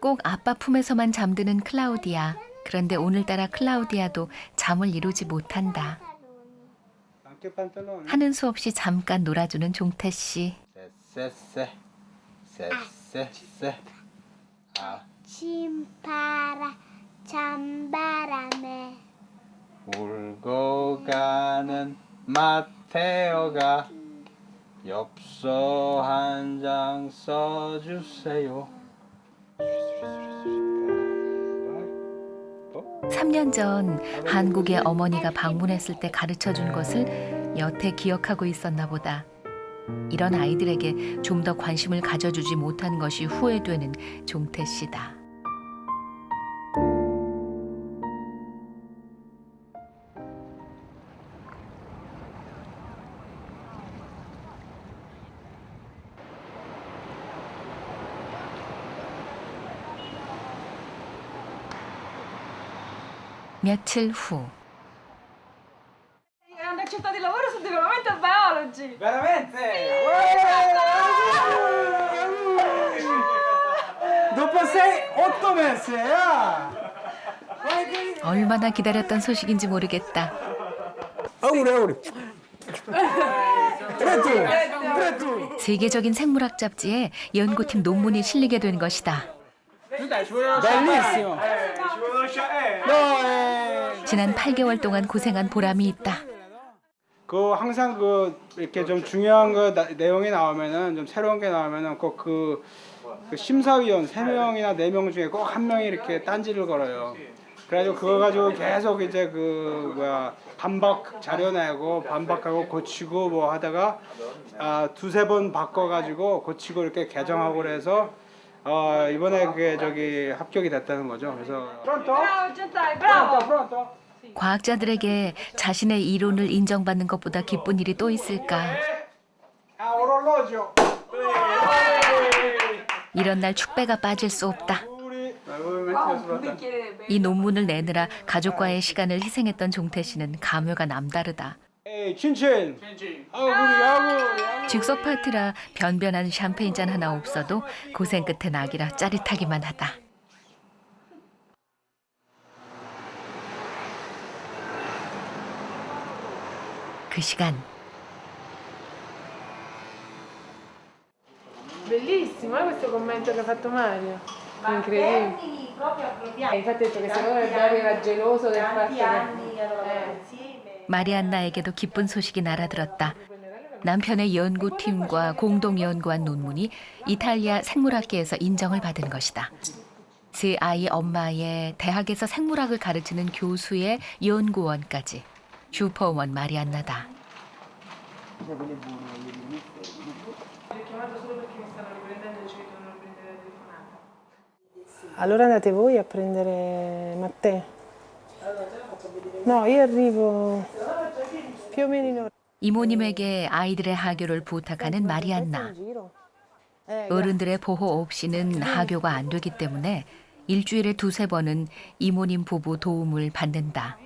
꼭 아빠 품에서만 잠드는 클라우디아. 그런데 오늘따라 클라우디아도 잠을 이루지 못한다. 하는 수 없이 잠깐 놀아주는 종태 씨. Cimpara ciambarame. 울고 가는 마테오가 엽서 한 장 써주세요. 3년 전 한국에 어머니가 방문했을 때 가르쳐준 것을 여태 기억하고 있었나 보다. 이런 아이들에게 좀 더 관심을 가져주지 못한 것이 후회되는 종태 씨다. 며칠 후 Hanno accettato il lavoro su Development Biology. Veramente? Dopo 8 mesi, 얼마나 기다렸던 소식인지 모르겠다. 아우리. 세계적인 생물학 잡지에 연구팀 논문이 실리게 된 것이다. Bellissimo. 지난 8개월 동안 고생한 보람이 있다. 그 항상 그 이렇게 좀 중요한 거 내용이 나오면은 좀 새로운 게 나오면은 꼭 그 심사위원 3명이나 4명 중에 꼭 한 명이 이렇게 딴지를 걸어요. 그래가지고 그거 가지고 계속 이제 반박 자료 내고 반박하고 고치고 뭐 하다가 2-3번 바꿔가지고 고치고 이렇게 개정하고 그래서 이번에 그게 합격이 됐다는 거죠. 그래서 과학자들에게 자신의 이론을 인정받는 것보다 기쁜 일이 또 있을까? 이런 날 축배가 빠질 수 없다. 이 논문을 내느라 가족과의 시간을 희생했던 종태 씨는 감회가 남다르다. 친친. 즉석 파티라 변변한 샴페인잔 하나 없어도 고생 끝에 낙이라 짜릿하기만 하다. 그 시간 Bellissimo, questo commento che ha fatto Mario. Incredibile. Infatti ha detto che secondo me Dario era geloso del fatto che... 마리안나에게도 기쁜 소식이 날아들었다. 남편의 연구팀과 공동 연구한 논문이 이탈리아 생물학계에서 인정을 받은 것이다. 세 아이 엄마의 대학에서 생물학을 가르치는 교수의 연구원까지. 슈퍼우먼 마리안나다. Allora andate voi a prendere Matteo? No, io arrivo più o meno in ora. 이모님에게 아이들의 하교를 부탁하는 마리안나. 어른들의 보호 없이는 하교가 안 되기 때문에 일주일에 2-3번은 이모님 부부 도움을 받는다.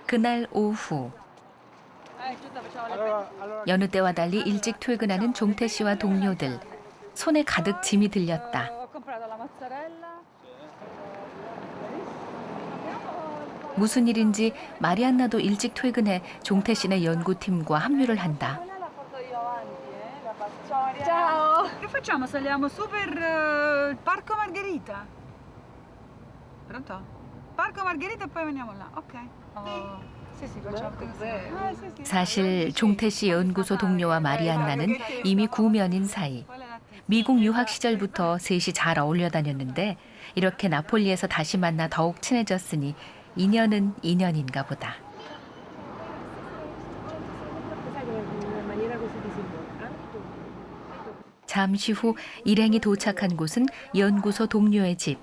그날 오후 여느 때와 달리 일찍 퇴근하는 종태 씨와 동료들. 손에 가득 짐이 들렸다. 무슨 일인지 마리안나도 일찍 퇴근해 종태 씨네 연구팀과 합류를 한다. Ciao. Che facciamo? Saliamo su per il Parco Margherita? Pronto? Parco Margherita e poi veniamo là. Ok. Sì, sì, facciamo così. 사실 종태 씨 연구소 동료와 마리안나는 이미 구면인 사이. 미국 유학 시절부터 셋이 잘 어울려 다녔는데 이렇게 나폴리에서 다시 만나 더욱 친해졌으니 인연은 인연인가 보다. 잠시 후 일행이 도착한 곳은 연구소 동료의 집.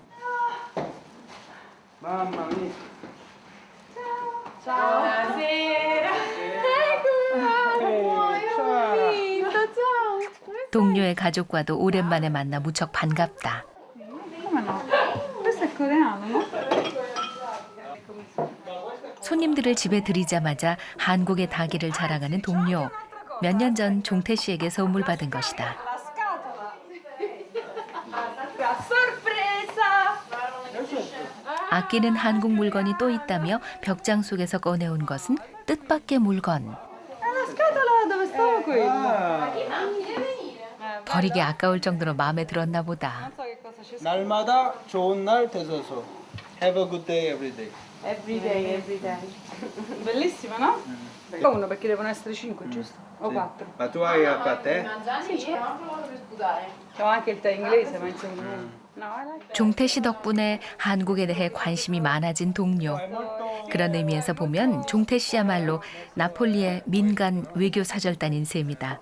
동료의 가족과도 오랜만에 만나 무척 반갑다. Come no? Questo è coreano, no? 손님들을 집에 들이자마자 한국의 닭이를 자랑하는 동료. 몇 년 전 종태 씨에게 선물 받은 것이다. La scatola. Sorpresa! 아끼는 한국 물건이 또 있다며 벽장 속에서 꺼내온 것은 뜻밖의 물건. La scatola dove stavo quello? 버리기 아까울 정도로 마음에 들었나 보다. Non so che cosa c'è. 날마다 좋은 날 되소서. Have a good day every day. Every day, every day. Bellissima, no? Uno perché devono essere 5, giusto? O 4. Ma tu hai a te? C'ho anche il tè inglese, ma insomma. No, I like that. 종태 씨 덕분에 한국에 대해 관심이 많아진 동료. 그런 의미에서 보면 종태 씨야말로 나폴리의 민간 외교 사절단인 셈이다.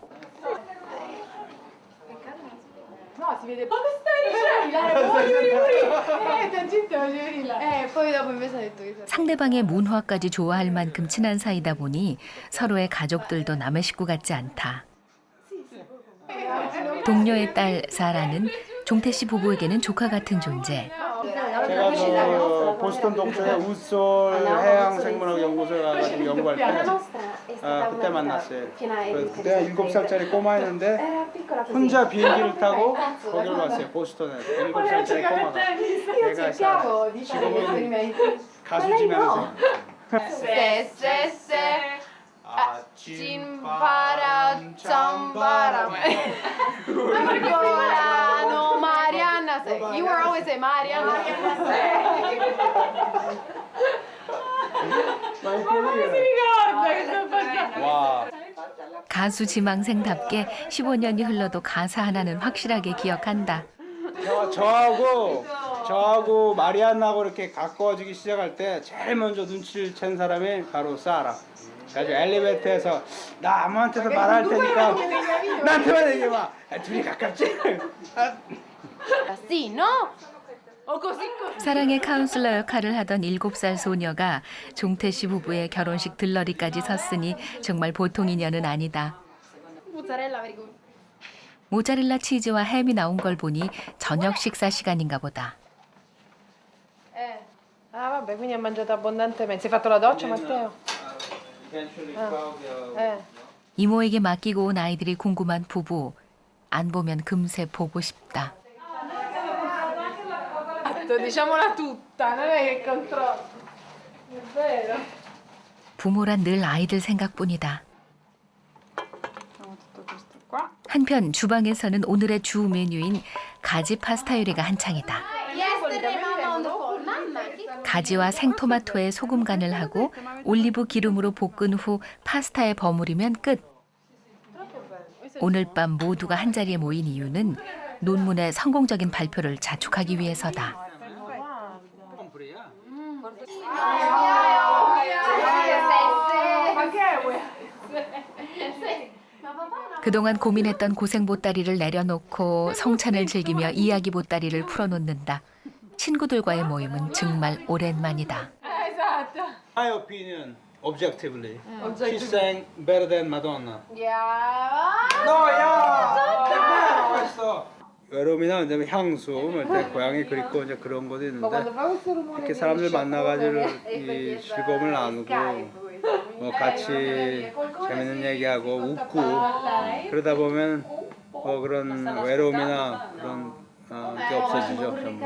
No, si vede. Ma che stai dicendo? Poi dopo invece ha detto che 상대방의 문화까지 좋아할 만큼 친한 사이다 보니 서로의 가족들도 남의 식구 같지 않다. 동료의 딸 사라는 종태 씨 부부에게는 조카 같은 존재. 제가 그 보스턴 동쪽에 우솔 해양 생물학 연구소에 가가지고 연구할 때 그때 만났어요. 그때 7살짜리 꼬마였는데 혼자 비행기를 타고 거기를 왔어요. 보스턴에 7살짜리 꼬마가. 내가 지금은 가수지면서 아침바람 찬바람 No, Marianna, you were always say Marianna. 와. 가수 지망생답게 15년이 흘러도 가사 하나는 확실하게 기억한다. 저하고 마리안나하고 이렇게 가까워지기 시작할 때 제일 먼저 눈치를 챈 사람이 바로 사라. 그래서 엘리베이터에서 나 아무한테도 말할 테니까 나한테만 얘기해봐. 둘이 가깝지? Sì, no? O così così. 사랑의 카운슬러 역할을 하던 7살 소녀가 종태 씨 부부의 결혼식 들러리까지 섰으니 정말 보통 인연은 아니다. Mozzarella very good. 모짜렐라 치즈와 햄이 나온 걸 보니 저녁 식사 시간인가 보다. Ah, vabbè, quindi ha mangiato abbondantemente. Si è fatto la doccia, Matteo? 이모에게 맡기고 온 아이들이 궁금한 부부. 안 보면 금세 보고 싶다. Diciamola tutta, non è che controllo. È vero. 부모란 늘 아이들 생각뿐이다. 한편 주방에서는 오늘의 주 메뉴인 가지 파스타 요리가 한창이다. 가지와 생토마토에 소금 간을 하고 올리브 기름으로 볶은 후 파스타에 버무리면 끝. 오늘 밤 모두가 한자리에 모인 이유는 논문의 성공적인 발표를 자축하기 위해서다. 그동안 고민했던 고생 보따리를 내려놓고 성찬을 즐기며 이야기 보따리를 풀어놓는다. 친구들과의 모임은 정말 오랜만이다. My opinion, objectively, she sang better than Madonna. No, 야! questo. 외로움이나 이제 향수, 뭐 고양이 그립고 이제 그런 것도 있는데 이렇게 사람들 만나가지고 이 즐거움을 나누고 뭐 같이 재밌는 얘기하고 웃고 그러다 보면 뭐 그런 외로움이나 그런 게 없어지죠. 좀.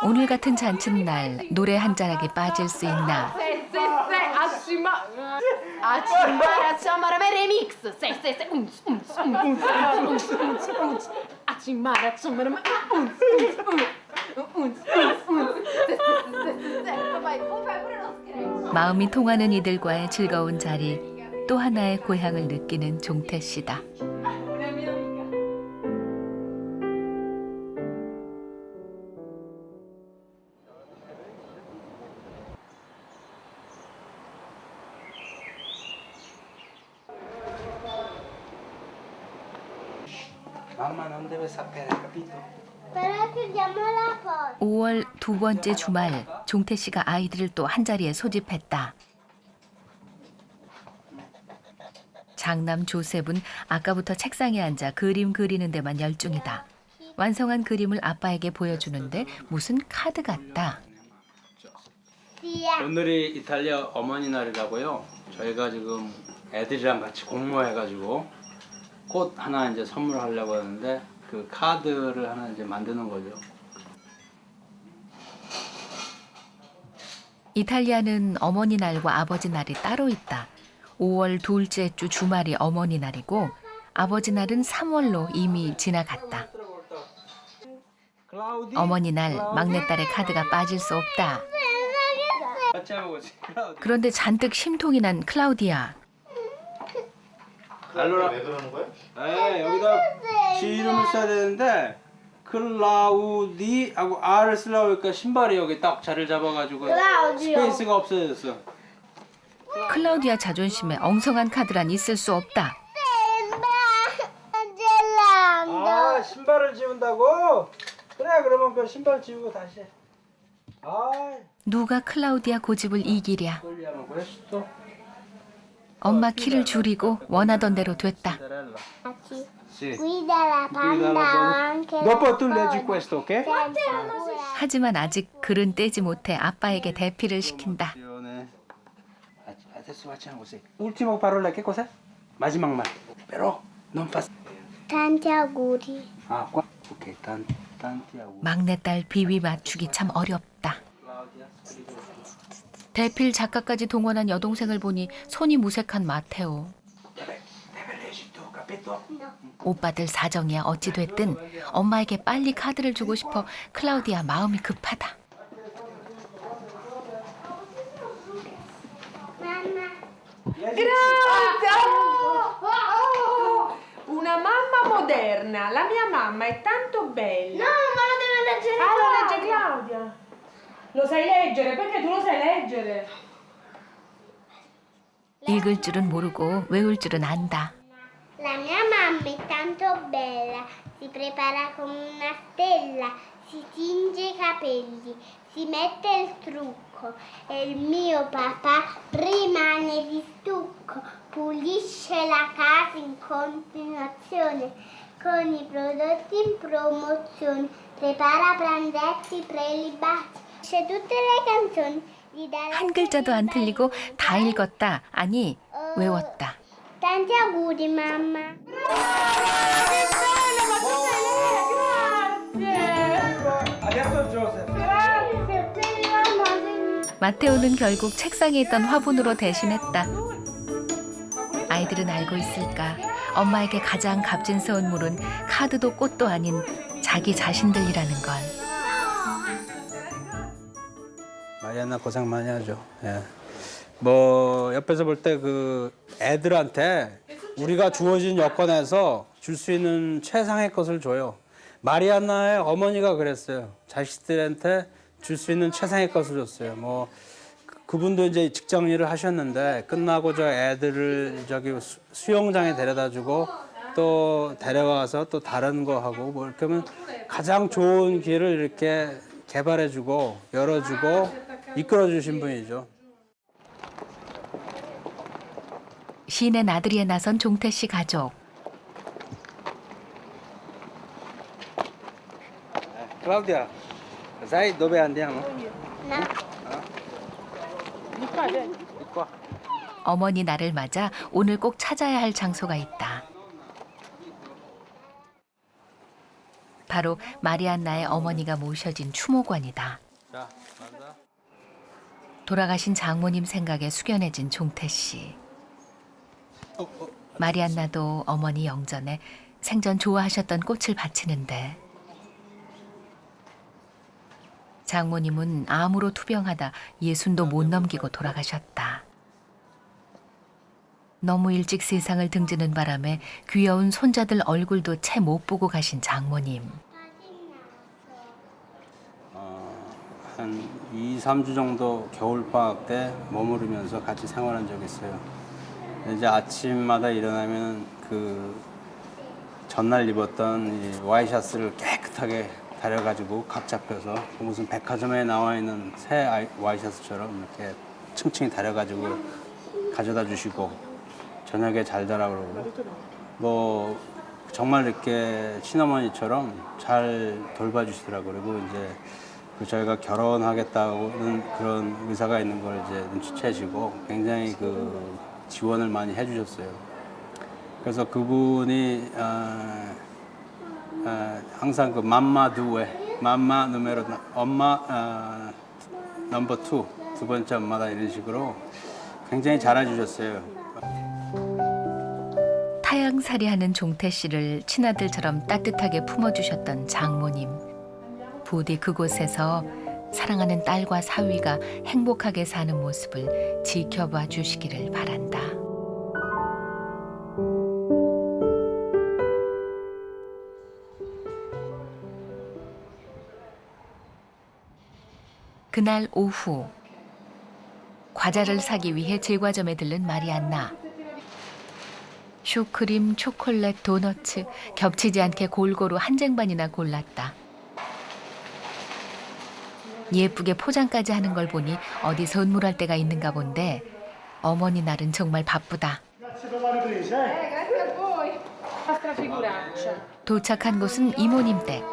오늘 같은 잔칫날 노래 한 자락에 빠질 수 있나? Acimbara, remix. 마음이 통하는 이들과의 즐거운 자리, 또 하나의 고향을 느끼는 종태 씨다. Mamma non deve sapere, capito? Però chiudiamo la porta. 5월 두 번째 주말, 종태 씨가 아이들을 또 한자리에 소집했다. 장남 조셉은 아까부터 책상에 앉아 그림 그리는 데만 열중이다. 완성한 그림을 아빠에게 보여주는데 무슨 카드 같다. 오늘이 이탈리아 어머니 날이라고요. 저희가 지금 애들이랑 같이 공모해가지고 꽃 하나 이제 선물하려고 하는데 그 카드를 하나 이제 만드는 거죠. 이탈리아는 어머니 날과 아버지 날이 따로 있다. 5월 둘째 주 주말이 어머니 날이고 아버지 날은 3월로 이미 지나갔다. 어머니 날 막내딸의 카드가 빠질 수 없다. 같이 해보지. 그런데 잔뜩 심통이 난 클라우디아. 알로라. 왜 그러는 거야? 네, 여기다 지 이름을 써야 되는데 클라우디하고 R을 쓰려고 하니까 신발이 여기 딱 자리를 잡아가지고 스페이스가 없어졌어. 클라우디아 자존심에 엉성한 카드란 있을 수 없다. 아, 신발을 지운다고? 그래, 그러면 그 신발 지우고 다시 해. 누가 클라우디아 고집을 이기랴. Togliamo questo. 엄마 키를 줄이고 원하던 대로 됐다. Sì. Guida la panda anche Dopo tu leggi questo, ok? 하지만 아직 글은 떼지 못해 아빠에게 대피를 시킨다. Adesso facciamo così. Ultimo parola, che cos'è? 마지막 말. Però non fa. Tanti auguri. Ah, qua. Ok, tanti auguri. 막내딸 비위 맞추기 참 어렵다. 대필 작가까지 동원한 여동생을 보니 손이 무색한 마테오. 오빠들 사정이야 어찌 됐든 엄마에게 빨리 카드를 주고 싶어 클라우디아 마음이 급하다. Grazie! Una mamma moderna. La mia mamma è tanto bella. No, ma lo deve leggere Ah, lo legge Claudia. Lo sai leggere? Perché tu lo sai leggere? 읽을 줄은 모르고 외울 줄은 안다. La mia mamma è tanto bella, si prepara come una stella, si tinge i capelli, si mette il trucco e il mio papà rimane di stucco, pulisce la casa in continuazione con i prodotti in promozione, prepara pranzetti, prelibaci, c'è tutte le canzoni. 한 글자도 안 틀리고 다 읽었다. 아니, 외웠다. Tanti auguri mamma. Adesso Joseph. 마테오는 결국 책상에 있던 화분으로 대신했다. 아이들은 알고 있을까? 엄마에게 가장 값진 선물은 카드도 꽃도 아닌 자기 자신들이라는 걸. 마리안나 고생 많이 하죠. 예. 뭐 옆에서 볼 때 그 애들한테 우리가 주어진 여건에서 줄 수 있는 최상의 것을 줘요. 마리안나의 어머니가 그랬어요. 자식들한테 줄 수 있는 최상의 것을 줬어요. 뭐 그분도 이제 직장 일을 하셨는데 끝나고 저 애들을 저기 수영장에 데려다주고 또 데려가서 또 다른 거 하고 뭐 이렇게 하면 가장 좋은 길을 이렇게 개발해주고 열어주고 이끌어주신 분이죠. 시내 나들이에 나선 종태 씨 가족. Claudia, sai dove andiamo? No. 어머니 날을 맞아 오늘 꼭 찾아야 할 장소가 있다. 바로 마리안나의 어머니가 모셔진 추모관이다. 자, 맞아. 돌아가신 장모님 생각에 숙연해진 종태 씨. 마리안나도 어머니 영전에 생전 좋아하셨던 꽃을 바치는데 장모님은 암으로 투병하다 60도 못 넘기고 돌아가셨다. 너무 일찍 세상을 등지는 바람에 귀여운 손자들 얼굴도 채 못 보고 가신 장모님. 한 2, 3주 정도 겨울방학 때 머무르면서 같이 생활한 적이 있어요. 이제 아침마다 일어나면 그 전날 입었던 이 와이셔츠를 깨끗하게 다려가지고 각 잡혀서 무슨 백화점에 나와 있는 새 와이셔츠처럼 이렇게 층층이 다려가지고 가져다 주시고 저녁에 잘 자라 그러고 뭐 정말 이렇게 친어머니처럼 잘 돌봐주시더라고요. 그리고 이제 저희가 결혼하겠다는 그런 의사가 있는 걸 이제 눈치채시고 굉장히 그 지원을 많이 해주셨어요. 그래서 그분이 항상 그 맘마 두에 맘마 누메로 엄마 넘버 투, 두 번째 엄마다 이런 식으로 굉장히 잘해주셨어요. 타양살이하는 종태 씨를 친아들처럼 따뜻하게 품어주셨던 장모님. 부디 그곳에서 사랑하는 딸과 사위가 행복하게 사는 모습을 지켜봐 주시기를 바란다. 그날 오후 과자를 사기 위해 제과점에 들른 마리안나. 슈크림, 초콜릿, 도너츠 겹치지 않게 골고루 한 쟁반이나 골랐다. 예쁘게 포장까지 하는 걸 보니 어디 선물할 데가 있는가 본데 어머니 날은 정말 바쁘다. 도착한 곳은 이모님 댁.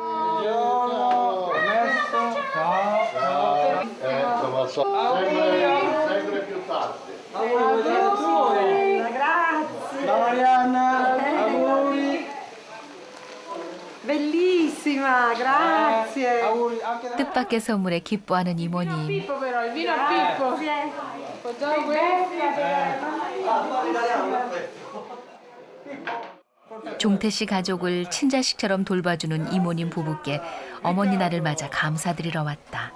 Bellissima, grazie. 뜻밖의 선물에 기뻐하는 이모님. Pippo però, il vino a Pippo. Facciamo questo. 종태 씨 가족을 친자식처럼 돌봐주는 이모님 부부께 어머니 날을 맞아 감사드리러 왔다.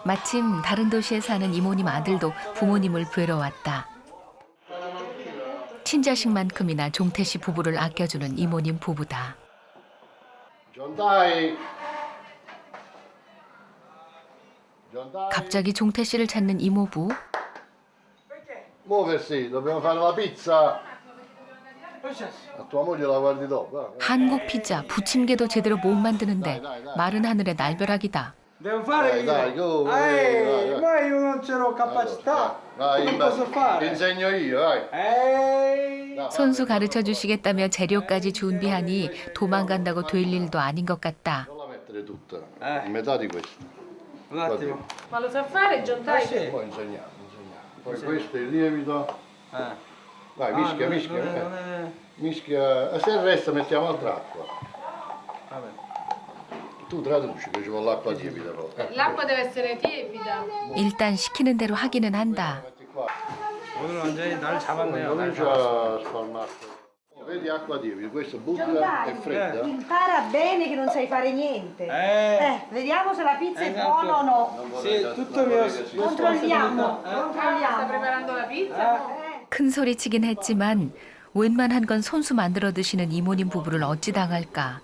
마침 다른 도시에 사는 이모님 아들도 부모님을 뵈러 왔다. 친자식만큼이나 종태 씨 부부를 아껴주는 이모님 부부다. 갑자기 종태 씨를 찾는 이모부. Muoversi, dobbiamo fare la pizza. A tua moglie la guardi dopo. 한국 피자 부침개도 제대로 못 만드는데 마른 하늘의 날벼락이다. Devo fare Dai, go. ma io non ce l'ho capacità. Come posso fare? Insegno io, dai. 손수 가르쳐 주시겠다며 재료까지 준비하니 도망간다고 될 일도 아닌 것 같다. Non la mettere tutta, metà di questa. Un attimo. Ma lo sa fare John Tyler? Poi insegniamo. Poi questo è il lievito. Vai, mischia, mischia. Se il resto mettiamo altra acqua. Tu traduci che ci vuole l'acqua lievita. L'acqua deve essere tiepida. 일단 시키는 대로 하기는 한다. 오늘 완전히 날 잡았네요. Comincia a spalmarsi. Vedi acqua lievita, questo buca e fredda. Impara bene che non sai fare niente. Vediamo se la pizza è buona o no. Sì, tutto mio. Controlliamo. Sta preparando la pizza? 큰 소리치긴 했지만 웬만한 건 손수 만들어 드시는 이모님 부부를 어찌 당할까.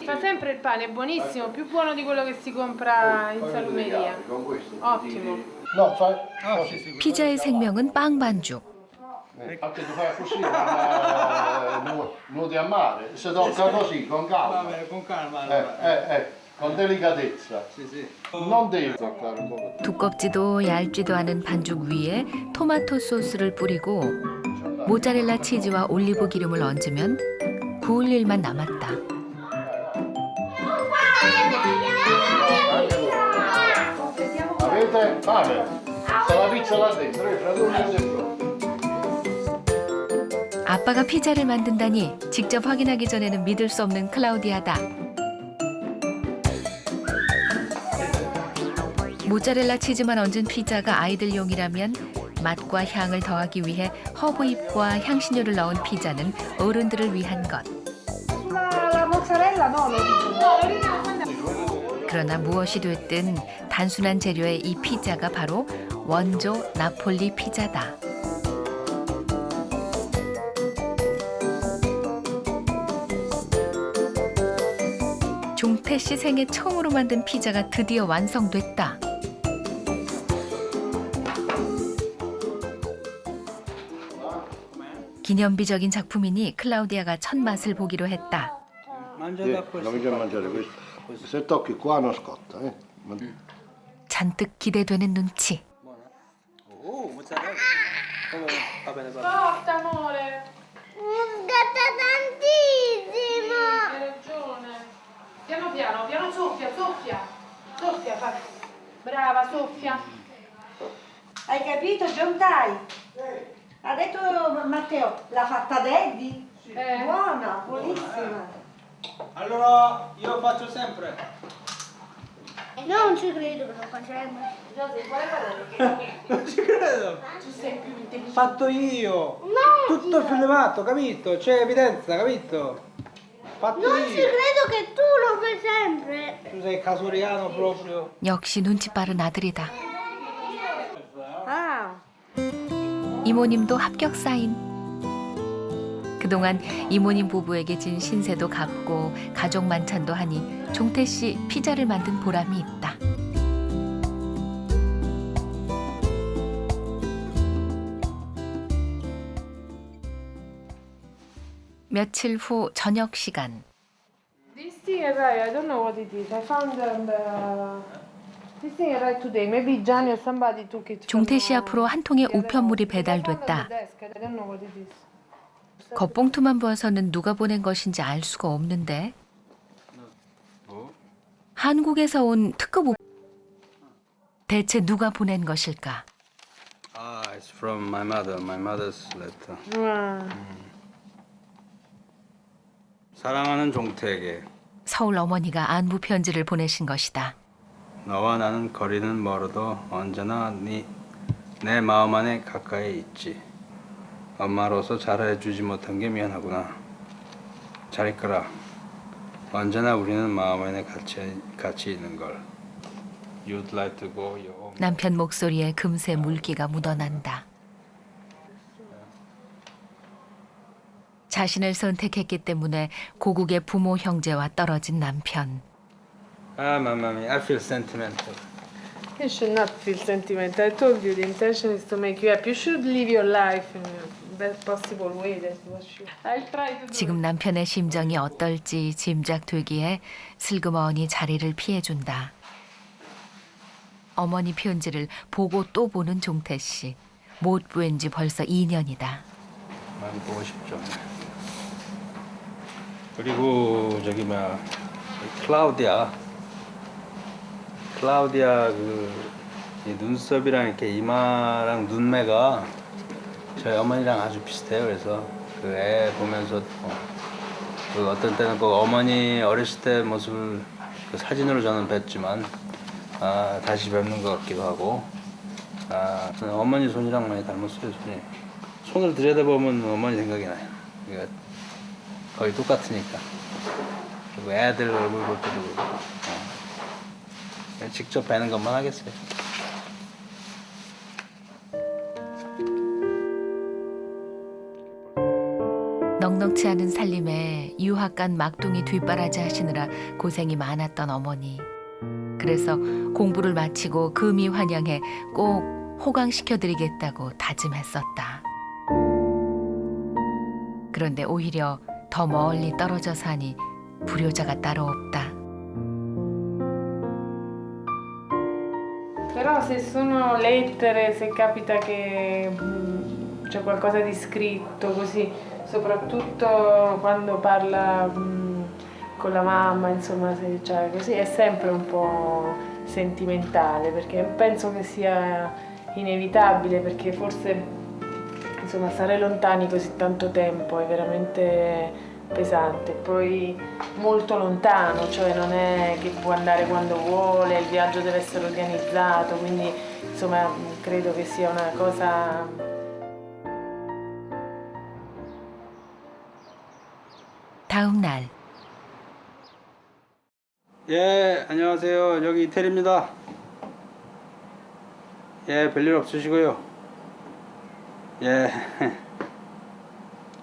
Fa sempre il pane, è buonissimo, più buono di quello che si compra in salumeria. Ottimo. No, fai. 피자의 생명은 빵 반죽. Anche tu fai così, nuoti a mare, si tocca così, con calma. con calma. Con delicatezza. Non devi toccare un po'. 두껍지도 얇지도 않은 반죽 위에 토마토 소스를 뿌리고 모짜렐라 치즈와 올리브 기름을 얹으면 구울 일만 남았다. Avete fame? Sta la pizza là dentro, traduci dentro. 아빠가 피자를 만든다니 직접 확인하기 전에는 믿을 수 없는 클라우디아다. 모짜렐라 치즈만 얹은 피자가 아이들용이라면 맛과 향을 더하기 위해 허브잎과 향신료를 넣은 피자는 어른들을 위한 것. La mozzarella no, lo dico. 그러나 무엇이 됐든 단순한 재료의 이 피자가 바로 원조 나폴리 피자다. 종태 씨 생애 처음으로 만든 피자가 드디어 완성됐다. 기념비적인 작품이니 클라우디아가 첫 맛을 보기로 했다. Mangia da questo. Comincia a mangiare questo. Se tocchi qua non scotta, eh. 잔뜩 기대되는 눈치. mozzarella. Va bene, va bene. Forte, amore. Scatta tantissimo. Hai ragione. Piano piano, piano, soffia, soffia. Soffia, fai. Brava, soffia. Hai capito, John Dai? Ha detto Matteo, l'ha fatta Daddy? Buona, buonissima. Allora io faccio sempre. Non ci credo che lo facciamo. Non ci credo. Tu sei più intelligente. Fatto io. No! Tutto filmato, capito? C'è evidenza, capito? Fatto Non io. ci credo che tu lo fai sempre. Tu sei casoriano proprio. 역시 눈치 빠른 아들이다. Ah, 이모님도 합격 사인. 그동안 이모님 부부에게 진 신세도 갚고 가족 만찬도 하니 종태 씨 피자를 만든 보람이 있다. 며칠 후 저녁 시간. This thing arrived, I don't know what it is. I found this thing arrived today. Maybe Gianni or somebody took it. 종태 씨 앞으로 한 통의 우편물이 배달됐다. I don't know what it is. 겉봉투만 보아서는 누가 보낸 것인지 알 수가 없는데. 한국에서 온 특급 대체 누가 보낸 것일까? Ah, it's from my mother. My mother's letter. 사랑하는 종태에게 서울 어머니가 안부 편지를 보내신 것이다. 너와 나는 거리는 멀어도 언제나 내 마음 안에 가까이 있지. 엄마로서 잘해주지 못한 게 미안하구나. 잘 있거라. 언제나 우리는 마음 안에 같이 있는 걸. You'd like to go your home. 남편 목소리에 금세 물기가 묻어난다. 자신을 선택했기 때문에 고국의 부모 형제와 떨어진 남편. Ah, mamma mia, I feel sentimental. You should not feel sentimental. I told you the intention is to make you happy. You should live your life in the best possible way. That's what you. I'll try to do. 지금 남편의 심정이 어떨지 짐작되기에 슬그머니 자리를 피해준다. 어머니 편지를 보고 또 보는 종태 씨. 못 뵌 지 벌써 2년이다. 많이 보고 싶죠. 그리고 저기 클라우디아 이 눈썹이랑 이렇게 이마랑 눈매가 저희 어머니랑 아주 비슷해요. 그래서 그 애 보면서 그 어떤 때는 꼭 어머니 어렸을 때 모습을 그 사진으로 저는 뵀지만 다시 뵙는 것 같기도 하고 어머니 손이랑 많이 닮았어요. 손을 들여다보면 어머니 생각이 나요. 그러니까 거의 똑같으니까. 그리고 애들 얼굴 볼 때도 그렇고. 직접 뵈는 것만 하겠어요. 넉넉치 않은 살림에 유학 간 막둥이 뒷바라지 하시느라 고생이 많았던 어머니. 그래서 공부를 마치고 금이 환영해 꼭 호강시켜드리겠다고 다짐했었다. 그런데 오히려 더 멀리 떨어져 사니 불효자가 따로 없다. Però se sono lettere, se capita che c'è qualcosa di scritto così, soprattutto quando parla con la mamma, insomma, cioè, così è sempre un po' sentimentale, perché penso che sia inevitabile, perché forse insomma stare lontani così tanto tempo è veramente pesante, poi molto lontano, cioè non è che può andare quando vuole, il viaggio deve essere organizzato, quindi insomma credo che sia una cosa. 다음 날 예, 안녕하세요. 여기 이태리입니다. 예, 별일 없으시고요. 예.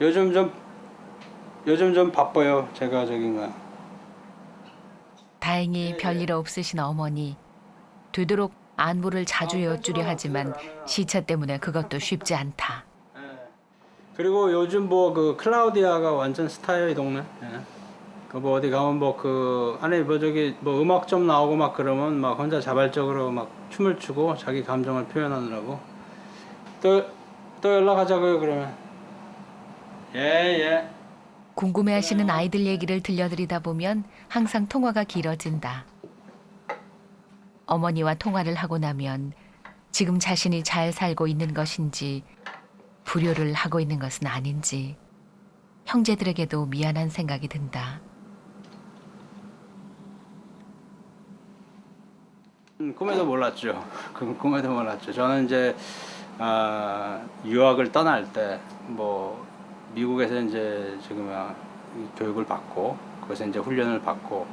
요즘 좀 바빠요. 제가 저긴가. 다행히 별일 없으신 어머니. 되도록 안부를 자주 여쭈려 하지만 시차 때문에 그것도 쉽지 않다. 그리고 요즘 뭐 그 클라우디아가 완전 스타예요, 이 동네. 예. 그 뭐 어디 가면 뭐 그 안에 뭐 저기 뭐 음악 좀 나오고 막 그러면 막 혼자 자발적으로 막 춤을 추고 자기 감정을 표현하느라고. 또 연락하자고요, 그러면. 예. 궁금해하시는 아이들 얘기를 들려드리다 보면 항상 통화가 길어진다. 어머니와 통화를 하고 나면 지금 자신이 잘 살고 있는 것인지 불효를 하고 있는 것은 아닌지 형제들에게도 미안한 생각이 든다. 꿈에도 몰랐죠. 꿈에도 몰랐죠. 저는 이제 유학을 떠날 때 뭐 미국에서 이제 지금 교육을 받고 거기서 이제 훈련을 받고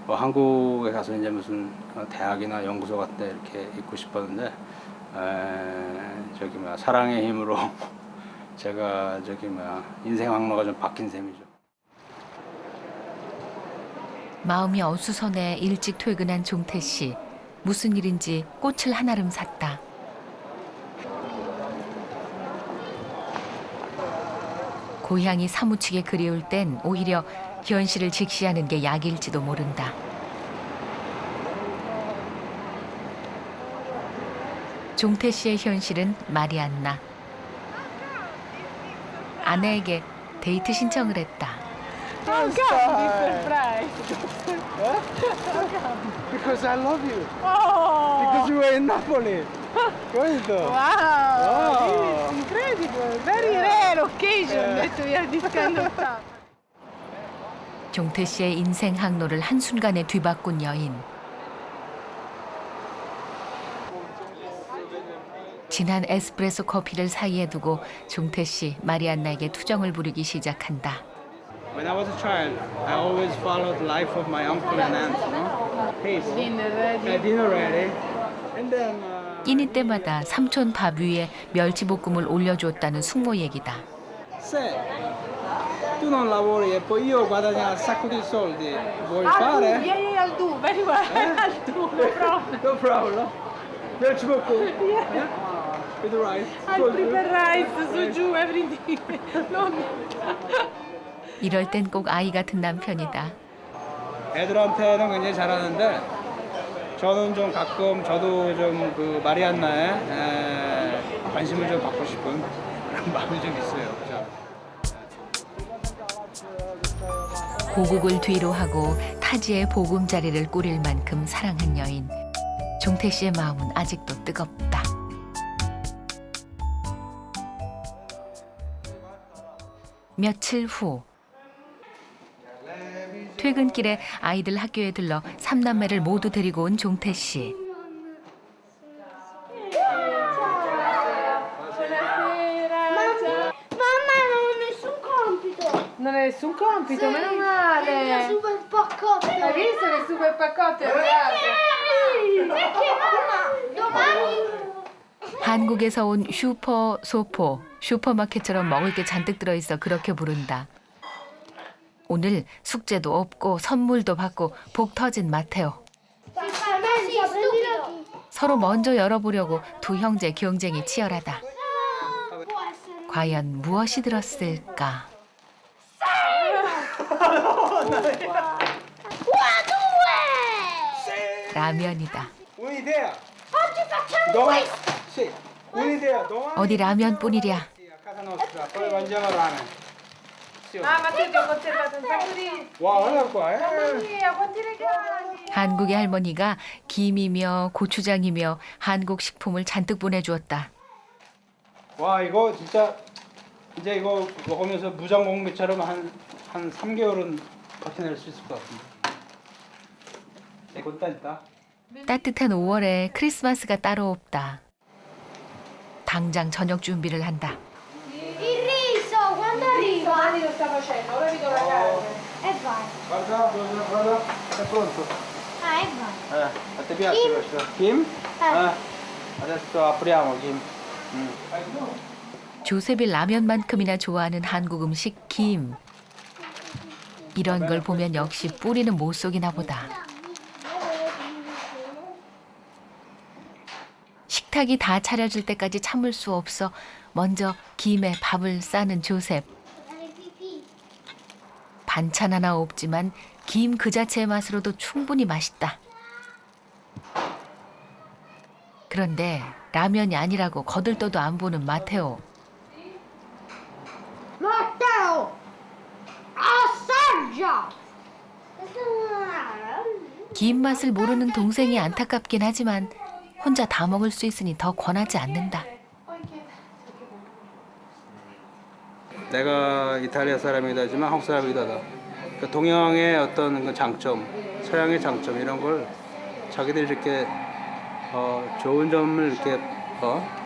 뭐 한국에 가서 이제 무슨 대학이나 연구소 같은 데 이렇게 있고 싶었는데 사랑의 힘으로 제가 인생 항로가 좀 바뀐 셈이죠. 마음이 어수선해 일찍 퇴근한 종태 씨. 무슨 일인지 꽃을 한아름 샀다. 고향이 사무치게 그리울 땐 오히려 현실을 직시하는 게 약일지도 모른다. 종태 씨의 현실은 마리안나. 아내에게 데이트 신청을 했다. Because I love you. Because you were in Napoli. Wow, this is incredible. Very rare occasion that we are this kind of stuff. 종태 씨의 인생 항로를 한순간에 뒤바꾼 여인. 진한 에스프레소 커피를 사이에 두고 종태 씨 마리안나에게 투정을 부리기 시작한다. When I was a child, I always followed the life of my uncle and aunt, you know? Hey, Dinner ready. dinner ready. And then 끼니 때마다 삼촌 밥 위에 멸치볶음을 올려주었다는 숙모 얘기다. se tu non lavori e poi io guadagno un sacco di soldi, vuoi fare? Yeah, I'll do. Very well. I'll do. No problem. No problem. 멸치볶음. With rice. I'll prepare rice, soju, everything. No. 이럴 땐 꼭 아이 같은 남편이다. 애들한테는 굉장히 잘하는데 저는 좀 가끔 저도 좀 그 마리안나에 관심을 좀 받고 싶은 그런 마음이 좀 있어요. 고국을 뒤로 하고 타지에 보금자리를 꾸릴 만큼 사랑한 여인. 종태 씨의 마음은 아직도 뜨겁다. 며칠 후 퇴근길에 아이들 학교에 들러 삼남매를 모두 데리고 온 종태 씨. Mamma non ho nessun compito. Non hai nessun compito, meno male. Super paccotto. Hai visto che super paccotto è Perché mamma? Domani 한국에서 온 슈퍼 소포, 슈퍼마켓처럼 먹을 게 잔뜩 들어있어 그렇게 부른다. 오늘 숙제도 없고 선물도 받고 복 터진 마테오. 서로 먼저 열어보려고 두 형제 경쟁이 치열하다. 과연 무엇이 들었을까? 라면이다. Un'idea. oggi facciamo questo. Sì, un'idea. Domani 어디 라면뿐이랴. a casa nostra, poi mangiamo ramen. Ah, ma tu ti ho conservato un sacco di... 와, guarda qua, Mamma mia, quanti regali! 한국의 할머니가 김이며 고추장이며 한국 식품을 잔뜩 보내주었다. 와, 이거 진짜 이제 이거 먹으면서 무장공비처럼 한 한 3개월은 버텨낼 수 있을 것 같은데. 이건 따있다. 따뜻한 5월에 크리스마스가 따로 없다. 당장 저녁 준비를 한다. Il riso, quando arriva? Domani lo sta facendo, ora vi do la carne. E vai. Guarda, è pronto. Ah, e vai. A te piace questo? Kim? Adesso apriamo Kim. 조셉이 라면만큼이나 좋아하는 한국 음식 김. 이런 걸 보면 역시 뿌리는 못 속이나 보다. 식탁이 다 차려질 때까지 참을 수 없어 먼저 김에 밥을 싸는 조셉. 반찬 하나 없지만 김 그 자체의 맛으로도 충분히 맛있다. 그런데 라면이 아니라고 거들떠도 안 보는 마테오. Matteo! Assaggia! 김 맛을 모르는 동생이 안타깝긴 하지만 혼자 다 먹을 수 있으니 더 권하지 않는다. 내가 이탈리아 사람이기도 하지만 한국 사람이기도 하다. 그러니까 동양의 어떤 그 장점, 서양의 장점 이런 걸 자기들이 이렇게 좋은 점을 이렇게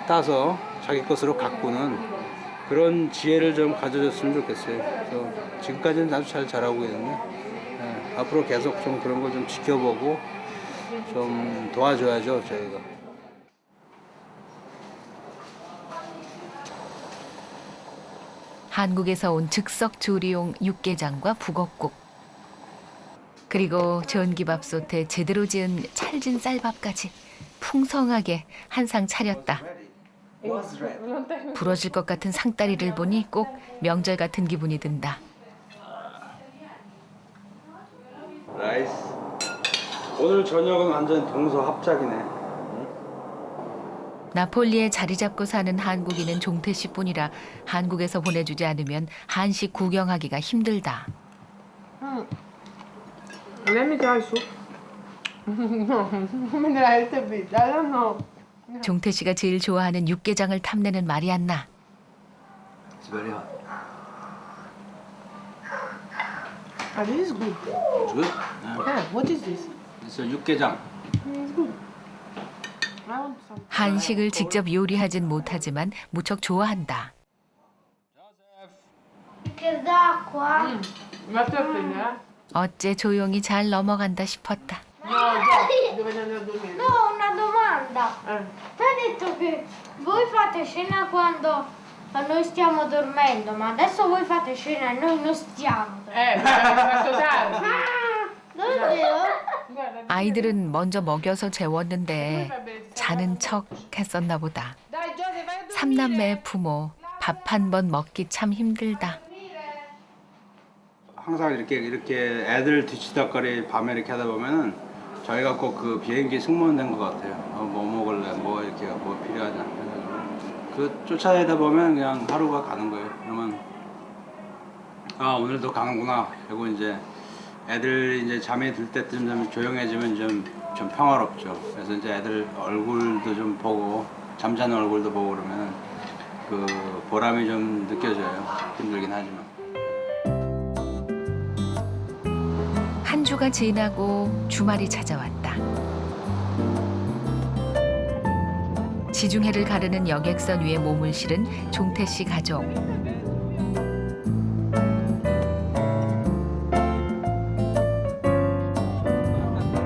따서 자기 것으로 가꾸는 그런 지혜를 좀 가져줬으면 좋겠어요. 그래서 지금까지는 아주 잘 자라고 있는데 앞으로 계속 좀 그런 걸 좀 지켜보고 좀 도와줘야죠, 저희가. 한국에서 온 즉석 조리용 육개장과 북엇국. 그리고 전기밥솥에 제대로 지은 찰진 쌀밥까지 풍성하게 한 상 차렸다. 부러질 것 같은 상다리를 보니 꼭 명절 같은 기분이 든다. 라이스. 오늘 저녁은 완전 동서합작이네. 나폴리에 자리 잡고 사는 한국인은 종태 씨뿐이라 한국에서 보내주지 않으면 한식 구경하기가 힘들다. Lei mi trae su? No, me trae este pizza, no. 종태 씨가 제일 좋아하는 육개장을 탐내는 마리안나. It's very hot. Ah, this is good. It's good? Yeah, what is this? It's a 육개장. It's good. I want some. 한식을 직접 요리하진 못하지만 무척 좋아한다. Che d'acqua? Ma tu appena? 어째 조용히 잘 넘어간다 싶었다. No, già, dove andare a dormire? No, una domanda. Tu hai detto che voi fate cena quando noi stiamo dormendo, ma adesso voi fate cena e noi non stiamo. Perché abbiamo fatto tardi. Davvero? 아이들은 먼저 먹여서 재웠는데 자는 척 했었나 보다. Dai, Giose, vai a dormire. 삼남매의 부모 밥 한 번 먹기 참 힘들다. 항상 이렇게 애들 뒤치다거리 밤에 이렇게 하다 보면은 저희가 꼭 그 비행기 승무원 된 것 같아요. 뭐 먹을래, 뭐 이렇게 뭐 필요하냐. 그 쫓아내다 보면 그냥 하루가 가는 거예요. 그러면 아 오늘도 가는구나. 그리고 이제 애들 이제 잠이 들 때쯤 좀 조용해지면 좀 평화롭죠. 그래서 이제 애들 얼굴도 좀 보고 잠자는 얼굴도 보고 그러면 그 보람이 좀 느껴져요. 힘들긴 하지만. 한 주가 지나고 주말이 찾아왔다. 지중해를 가르는 여객선 위에 몸을 실은 종태 씨 가족.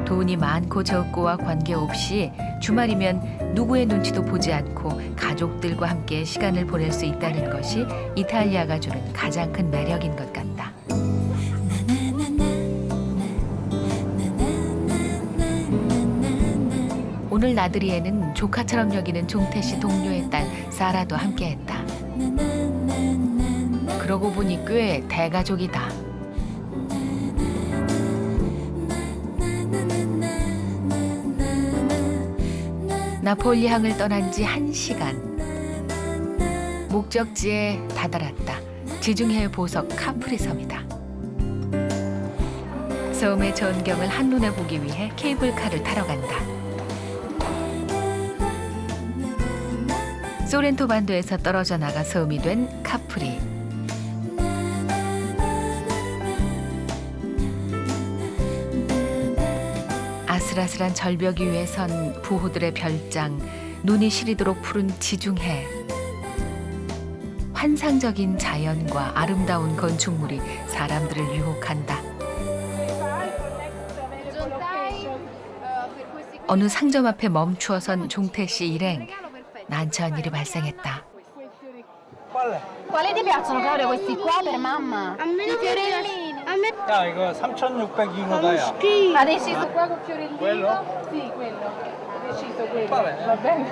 돈이 많고 적고와 관계없이 주말이면 누구의 눈치도 보지 않고 가족들과 함께 시간을 보낼 수 있다는 것이 이탈리아가 주는 가장 큰 매력인 것 같다. 오늘 나들이에는 조카처럼 여기는 종태 씨 동료의 딸 사라도 함께했다. 그러고 보니 꽤 대가족이다. 나폴리 항을 떠난 지 1시간. 목적지에 다다랐다. 지중해의 보석 카프리 섬이다. 섬의 전경을 한눈에 보기 위해 케이블카를 타러 간다. 소렌토 반도에서 떨어져 나가 섬이 된 카프리. 아슬아슬한 절벽 위에 선 부호들의 별장, 눈이 시리도록 푸른 지중해. 환상적인 자연과 아름다운 건축물이 사람들을 유혹한다. 어느 상점 앞에 멈추어 선 종태 씨 일행. 난처한 일이 발생했다. Quali ti piacciono, Claudia, questi qua per mamma? A me non piace. 야, 이거 3,600유로가야. Ha deciso qua con fiorellino? Sì, quello. Ha deciso quello. Va bene.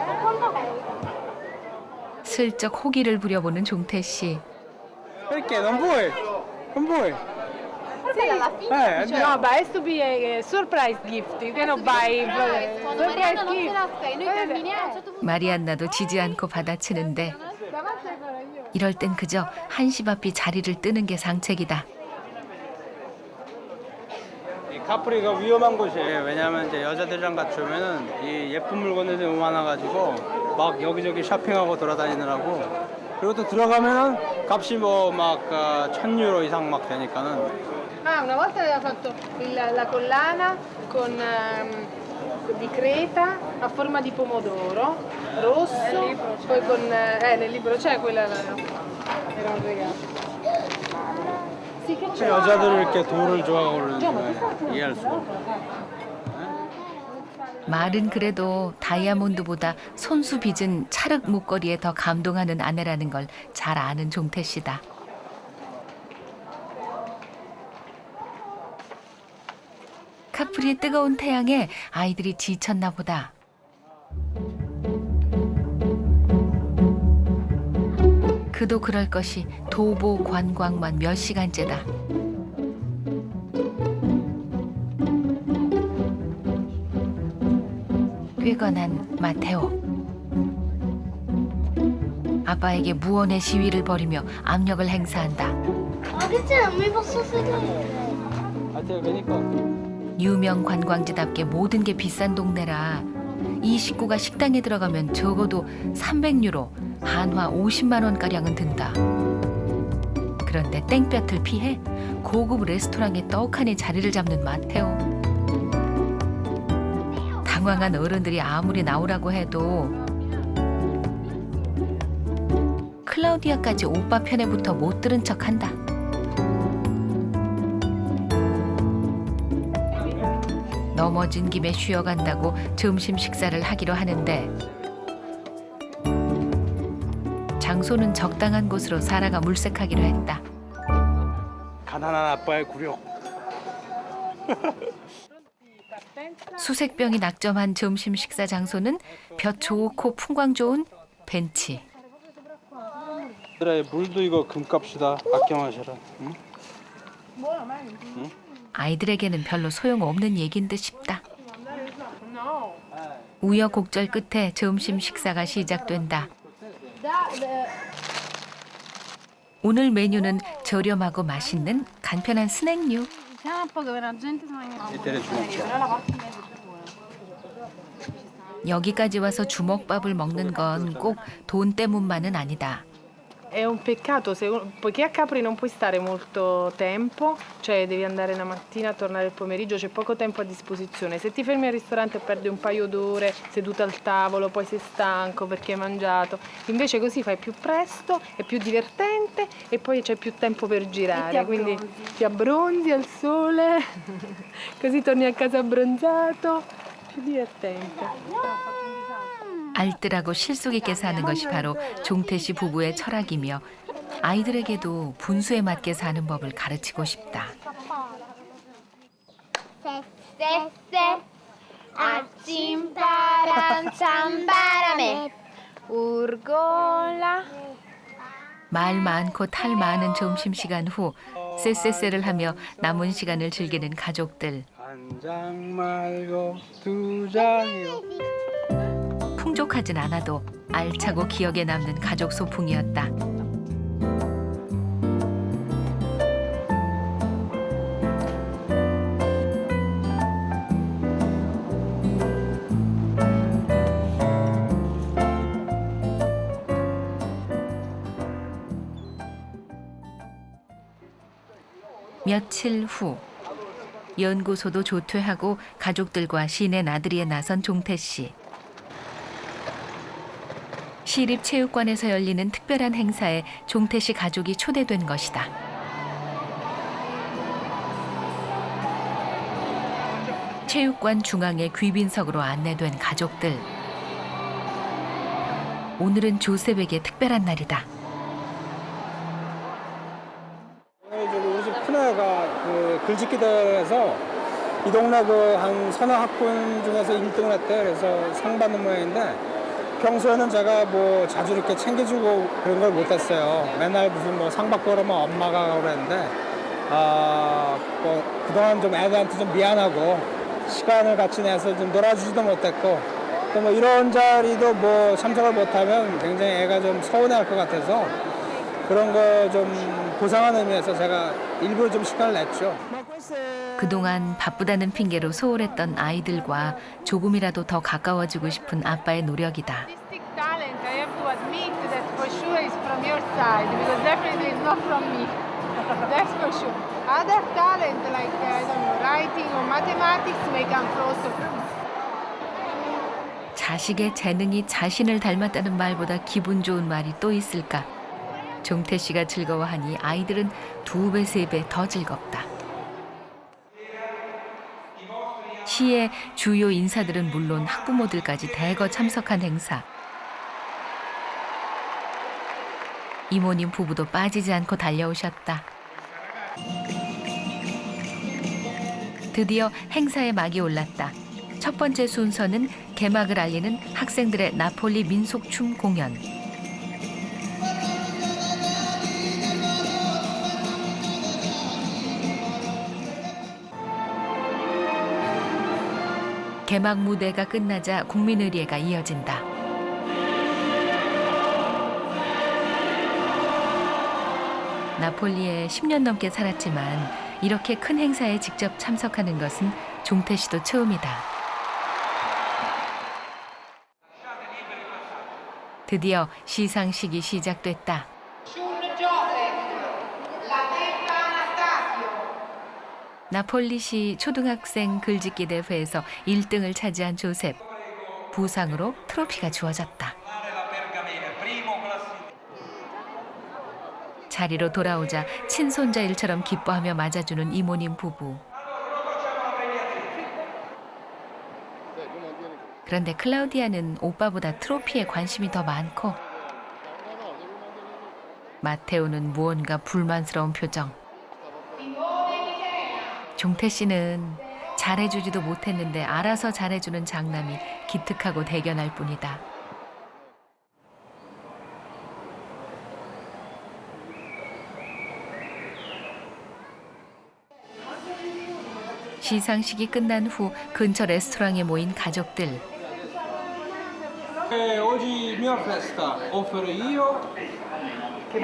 슬쩍 호기를 부려보는 종태 씨. Perché non vuoi? Non vuoi? No, but has to be a surprise gift. You cannot buy surprise gift. 마리안나도 지지 않고 받아치는데 이럴 땐 그저 한시바삐 자리를 뜨는 게 상책이다. 이 카프리가 위험한 곳이에요. 왜냐하면 이제 여자들이랑 같이 오면은 이 예쁜 물건들이 너무 많아가지고 막 여기저기 쇼핑하고 돌아다니느라고. 그리고 또 들어가면은 값이 뭐 막 1,000유로 이상 막 되니까는. Ah, una volta aveva fatto la collana con, di creta a forma di pomodoro, rosso, poi con... nel libro c'è quella... Era un regalo. Sì, che c'è? 여자들을 이렇게 돌을 좋아하고 그러는데 이해할 수가 없어. 말은 그래도 다이아몬드보다 손수 빚은 찰흙 목걸이에 더 감동하는 아내라는 걸 잘 아는 종태 씨다. 카프리의 뜨거운 태양에 아이들이 지쳤나 보다. 그도 그럴 것이 도보 관광만 몇 시간째다. 꾀건한 마테오. 아빠에게 무언의 시위를 벌이며 압력을 행사한다. Ma che c'è? Non mi posso sedere. 하여튼 그러니까. 유명 관광지답게 모든 게 비싼 동네라 이 식구가 식당에 들어가면 적어도 300유로, 한화 50만 원가량은 든다. 그런데 땡볕을 피해 고급 레스토랑에 떡하니 자리를 잡는 마테오. 당황한 어른들이 아무리 나오라고 해도 클라우디아까지 오빠 편에 붙어 못 들은 척한다. 넘어진 김에 쉬어간다고 점심 식사를 하기로 하는데 장소는 적당한 곳으로 사라가 물색하기로 했다. 가난한 아빠의 굴욕. 수색병이 낙점한 점심 식사 장소는 볕 좋고 풍광 좋은 벤치. 그래, 물도 이거 금값이다. 아껴 마셔라. 응? 응? 아이들에게는 별로 소용없는 얘긴 듯 싶다. 우여곡절 끝에 점심 식사가 시작된다. 오늘 메뉴는 저렴하고 맛있는 간편한 스낵류. 이때를 주먹밥. 여기까지 와서 주먹밥을 먹는 건 꼭 돈 때문만은 아니다. È un peccato, poiché a Capri non puoi stare molto tempo, cioè devi andare la mattina, tornare il pomeriggio, c'è poco tempo a disposizione. Se ti fermi al ristorante perdi un paio d'ore seduto al tavolo, poi sei stanco perché hai mangiato. Invece così fai più presto, è più divertente e poi c'è più tempo per girare. Quindi ti abbronzi al sole, così torni a casa abbronzato, più divertente. 알뜰하고 실속 있게 사는 것이 바로 종태 씨 부부의 철학이며 아이들에게도 분수에 맞게 사는 법을 가르치고 싶다. 세세세 아침 바람 찬바람에 울골라. 말 많고 탈 많은 점심시간 후 쎄쎄쎄를 하며 남은 시간을 즐기는 가족들. 한 장 말고 두 장이요. 풍족하진 않아도 알차고 기억에 남는 가족 소풍이었다. 며칠 후 연구소도 조퇴하고 가족들과 시내 나들이에 나선 종태 씨. 시립체육관에서 열리는 특별한 행사에 종태 씨 가족이 초대된 것이다. 체육관 중앙의 귀빈석으로 안내된 가족들. 오늘은 조셉에게 특별한 날이다. 우리 집 큰애가 그 글짓기 대회에서 이 동네 그 한 서너 학군 중에서 1등을 했대. 그래서 상 받는 모양인데 평소에는 제가 뭐 자주 이렇게 챙겨주고 그런 걸 못했어요. 맨날 무슨 뭐 상 받고 그러면 엄마가 가고 그랬는데 뭐 그동안 좀 애들한테 좀 미안하고 시간을 같이 내서 좀 놀아주지도 못했고 또 뭐 이런 자리도 뭐 참석을 못하면 굉장히 애가 좀 서운해할 것 같아서 그런 거 좀 보상하는 의미에서 제가 일부러 좀 시간을 냈죠. 그동안 바쁘다는 핑계로 소홀했던 아이들과 조금이라도 더 가까워지고 싶은 아빠의 노력이다. Artistic talent, I have to admit that for sure is from your side because definitely it's not from me. That's for sure. Other talent like I don't know, writing or mathematics may come also from me. 자식의 재능이 자신을 닮았다는 말보다 기분 좋은 말이 또 있을까? 종태 씨가 즐거워하니 아이들은 2배, 3배 더 즐겁다. 시의 주요 인사들은 물론 학부모들까지 대거 참석한 행사. 이모님 부부도 빠지지 않고 달려오셨다. 드디어 행사의 막이 올랐다. 첫 번째 순서는 개막을 알리는 학생들의 나폴리 민속춤 공연. 개막 무대가 끝나자 국민의례가 이어진다. 나폴리에 10년 넘게 살았지만 이렇게 큰 행사에 직접 참석하는 것은 종태 씨도 처음이다. 드디어 시상식이 시작됐다. 나폴리시 초등학생 글짓기 대회에서 1등을 차지한 조셉. 부상으로 트로피가 주어졌다. 자리로 돌아오자 친손자일처럼 기뻐하며 맞아주는 이모님 부부. 그런데 클라우디아는 오빠보다 트로피에 관심이 더 많고 마테오는 무언가 불만스러운 표정. 종태 씨는 잘해주지도 못했는데 알아서 잘해주는 장남이 기특하고 대견할 뿐이다. 시상식이 끝난 후 근처 레스토랑에 모인 가족들. Oggi mia festa, offro io e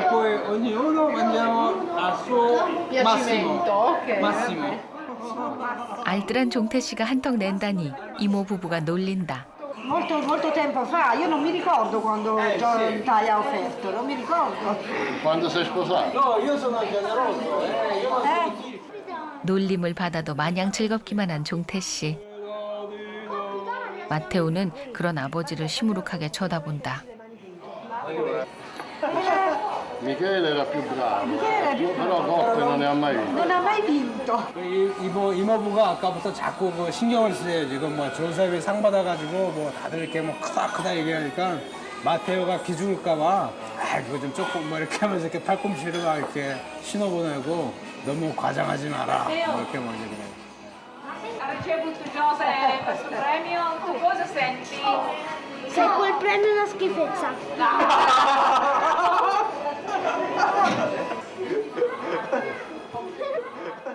poi ognuno mangiamo al suo massimo. 알뜰한 종태 씨가 한턱 낸다니 이모 부부가 놀린다. Molto tempo fa, io non mi ricordo quando John Ty ha offerto, non mi ricordo. Quando sei sposato? No, io sono generoso. 놀림을 받아도 마냥 즐겁기만 한 종태 씨. 마테오는 그런 아버지를 시무룩하게 쳐다본다. Michele era più bravo, però coppe non ne ha mai vinto. Non ha mai vinto. 이모부가 아까부터 자꾸 그 신경을 쓰세요. 지금 뭐 조셉이 상 받아가지고 뭐 다들 이렇게 뭐 크다 얘기하니까 마테오가 기죽을까봐 그거 좀 조금 뭐 이렇게 하면서 이렇게 팔꿈치로 막 이렇게 신어보내고 너무 과장하지 마라 이렇게 먼저 그래. Ha ricevuto Giuseppe questo premio, tu cosa senti? Se quel premio è una schifezza.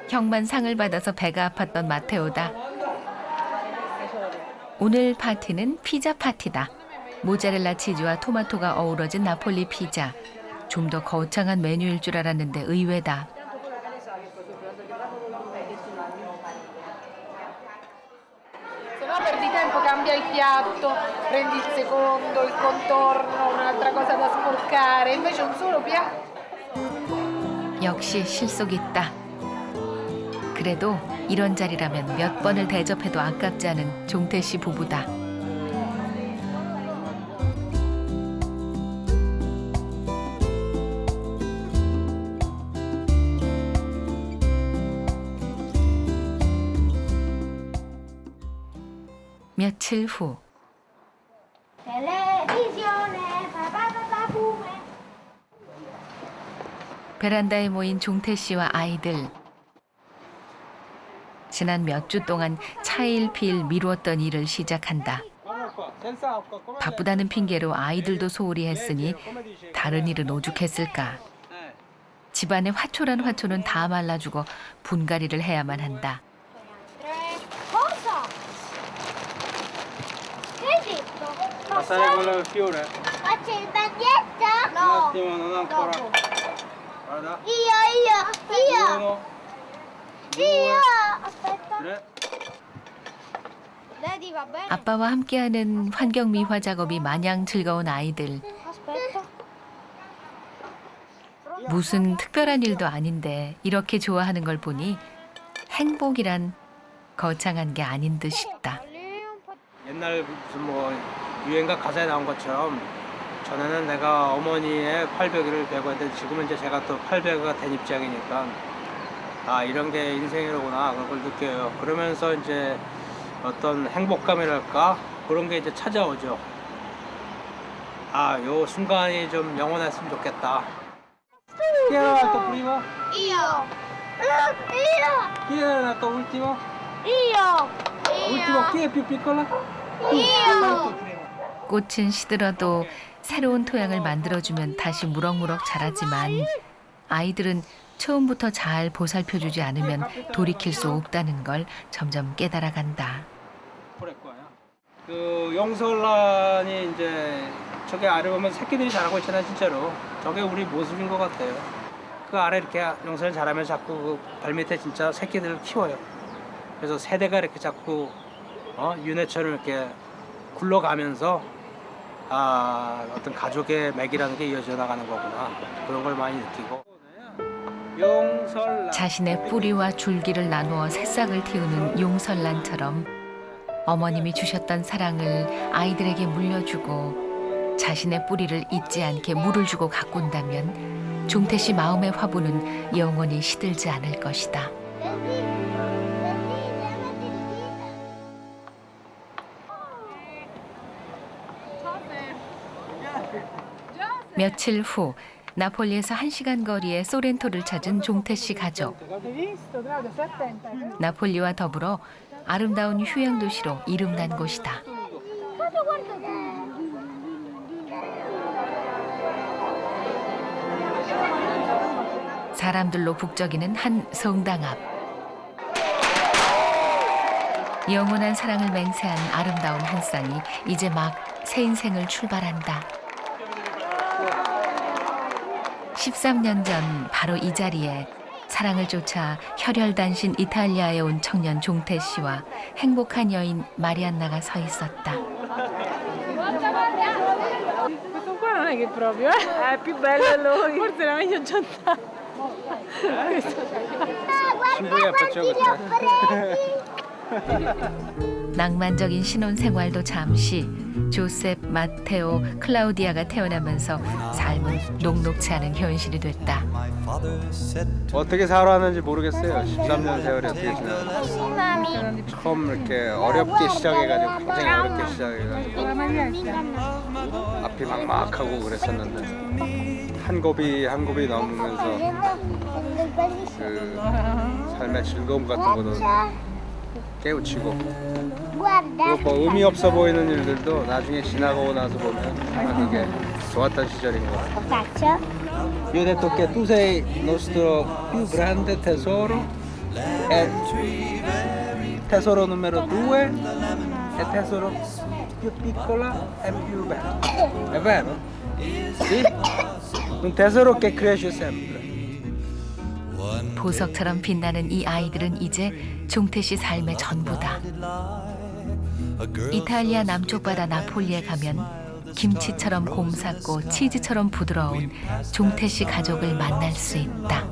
형만 상을 받아서 배가 아팠던 마테오다. 오늘 파티는 피자 파티다. 모짜렐라 치즈와 토마토가 어우러진 나폴리 피자. 좀 더 거창한 메뉴일 줄 알았는데 의외다. Se no perdi tempo, cambia il piatto, prendi il secondo, il contorno, un'altra cosa da sporcare, invece un solo piatto. 역시 실속 있다. 그래도 이런 자리라면 몇 번을 대접해도 아깝지 않은 종태 씨 부부다. 며칠 후 베란다에 모인 종태 씨와 아이들. 지난 몇 주 동안 차일피일 미루었던 일을 시작한다. 바쁘다는 핑계로 아이들도 소홀히 했으니 다른 일은 오죽했을까. 집안의 화초란 화초는 다 말라주고 분갈이를 해야만 한다. Passare quello del fiore? Faccio il bagnetto? Un attimo, non ancora. Guarda. Io. Aspetta. Tre. Vedi, va bene? 아빠와 함께하는 환경 미화 작업이 마냥 즐거운 아이들. Aspetta. 무슨 특별한 일도 아닌데 이렇게 좋아하는 걸 보니 행복이란 거창한 게 아닌 듯 싶다. 옛날 무슨 뭐 유행가 가사에 나온 것처럼 전에는 내가 어머니의 800일을 배고 했는데 지금은 이제 제가 또 800가 된 입장이니까 아 이런 게 인생이로구나 그런 걸 느껴요. 그러면서 이제 어떤 행복감이랄까 그런 게 이제 찾아오죠. 아 요 순간이 좀 영원했으면 좋겠다. Chi era nato prima? Io. Chi era nato ultimo? Io. Ultimo chi è più piccola? 꽃은 시들어도 새로운 토양을 만들어주면 다시 무럭무럭 자라지만 아이들은 처음부터 잘 보살펴주지 않으면 돌이킬 수 없다는 걸 점점 깨달아간다. 그 용설란이 이제 저기 아래 보면 새끼들이 자라고 있잖아요, 진짜로. 저게 우리 모습인 것 같아요. 그 아래 이렇게 용설 자라면 자꾸 그 발밑에 진짜 새끼들을 키워요. 그래서 세대가 이렇게 자꾸 윤회처럼 이렇게 굴러가면서 아 어떤 가족의 맥이라는 게 이어져 나가는 거구나 그런 걸 많이 느끼고. 용설란. 자신의 뿌리와 줄기를 나누어 새싹을 틔우는 용설란처럼 어머님이 주셨던 사랑을 아이들에게 물려주고 자신의 뿌리를 잊지 않게 물을 주고 가꾼다면 종태 씨 마음의 화분은 영원히 시들지 않을 것이다. 며칠 후 나폴리에서 1시간 거리의 소렌토를 찾은 종태 씨 가족. 나폴리와 더불어 아름다운 휴양 도시로 이름난 곳이다. 사람들로 북적이는 한 성당 앞. 영원한 사랑을 맹세한 아름다운 한 쌍이 이제 막 새 인생을 출발한다. 13년 전 바로 이 자리에 사랑을 쫓아 혈혈단신 이탈리아에 온 청년 종태 씨와 행복한 여인 마리안나가 서 있었다. Questo qua non è che proprio, è più bello lui. Forse era meglio Gianna. 신부가 예뻤죠 그때. 낭만적인 신혼생활도 잠시 조셉, 마테오, 클라우디아가 태어나면서 삶은 녹록치 않은 현실이 됐다. 어떻게 살아왔는지 모르겠어요. 13년 세월이 어떻게 지났는지. 처음 이렇게 어렵게 시작해가지고 굉장히 어렵게 시작해가지고 앞이 막막하고 그랬었는데 한 곱이 한 곱이 넘으면서 그 삶의 즐거움 같은 것도 깨우치고 그리고 뭐 의미 없어 보이는 일들도 나중에 지나가고 나서 보면 그게 좋았던 시절인 것 같아요. Io ho detto che tu sei il nostro più grande tesoro e tesoro numero 2 e tesoro più piccola e più bella. È vero? Sì? Un tesoro che cresce sempre. 보석처럼 빛나는 이 아이들은 이제 종태 씨 삶의 전부다. 이탈리아 남쪽 바다 나폴리에 가면 김치처럼 곰삭고 치즈처럼 부드러운 종태 씨 가족을 만날 수 있다.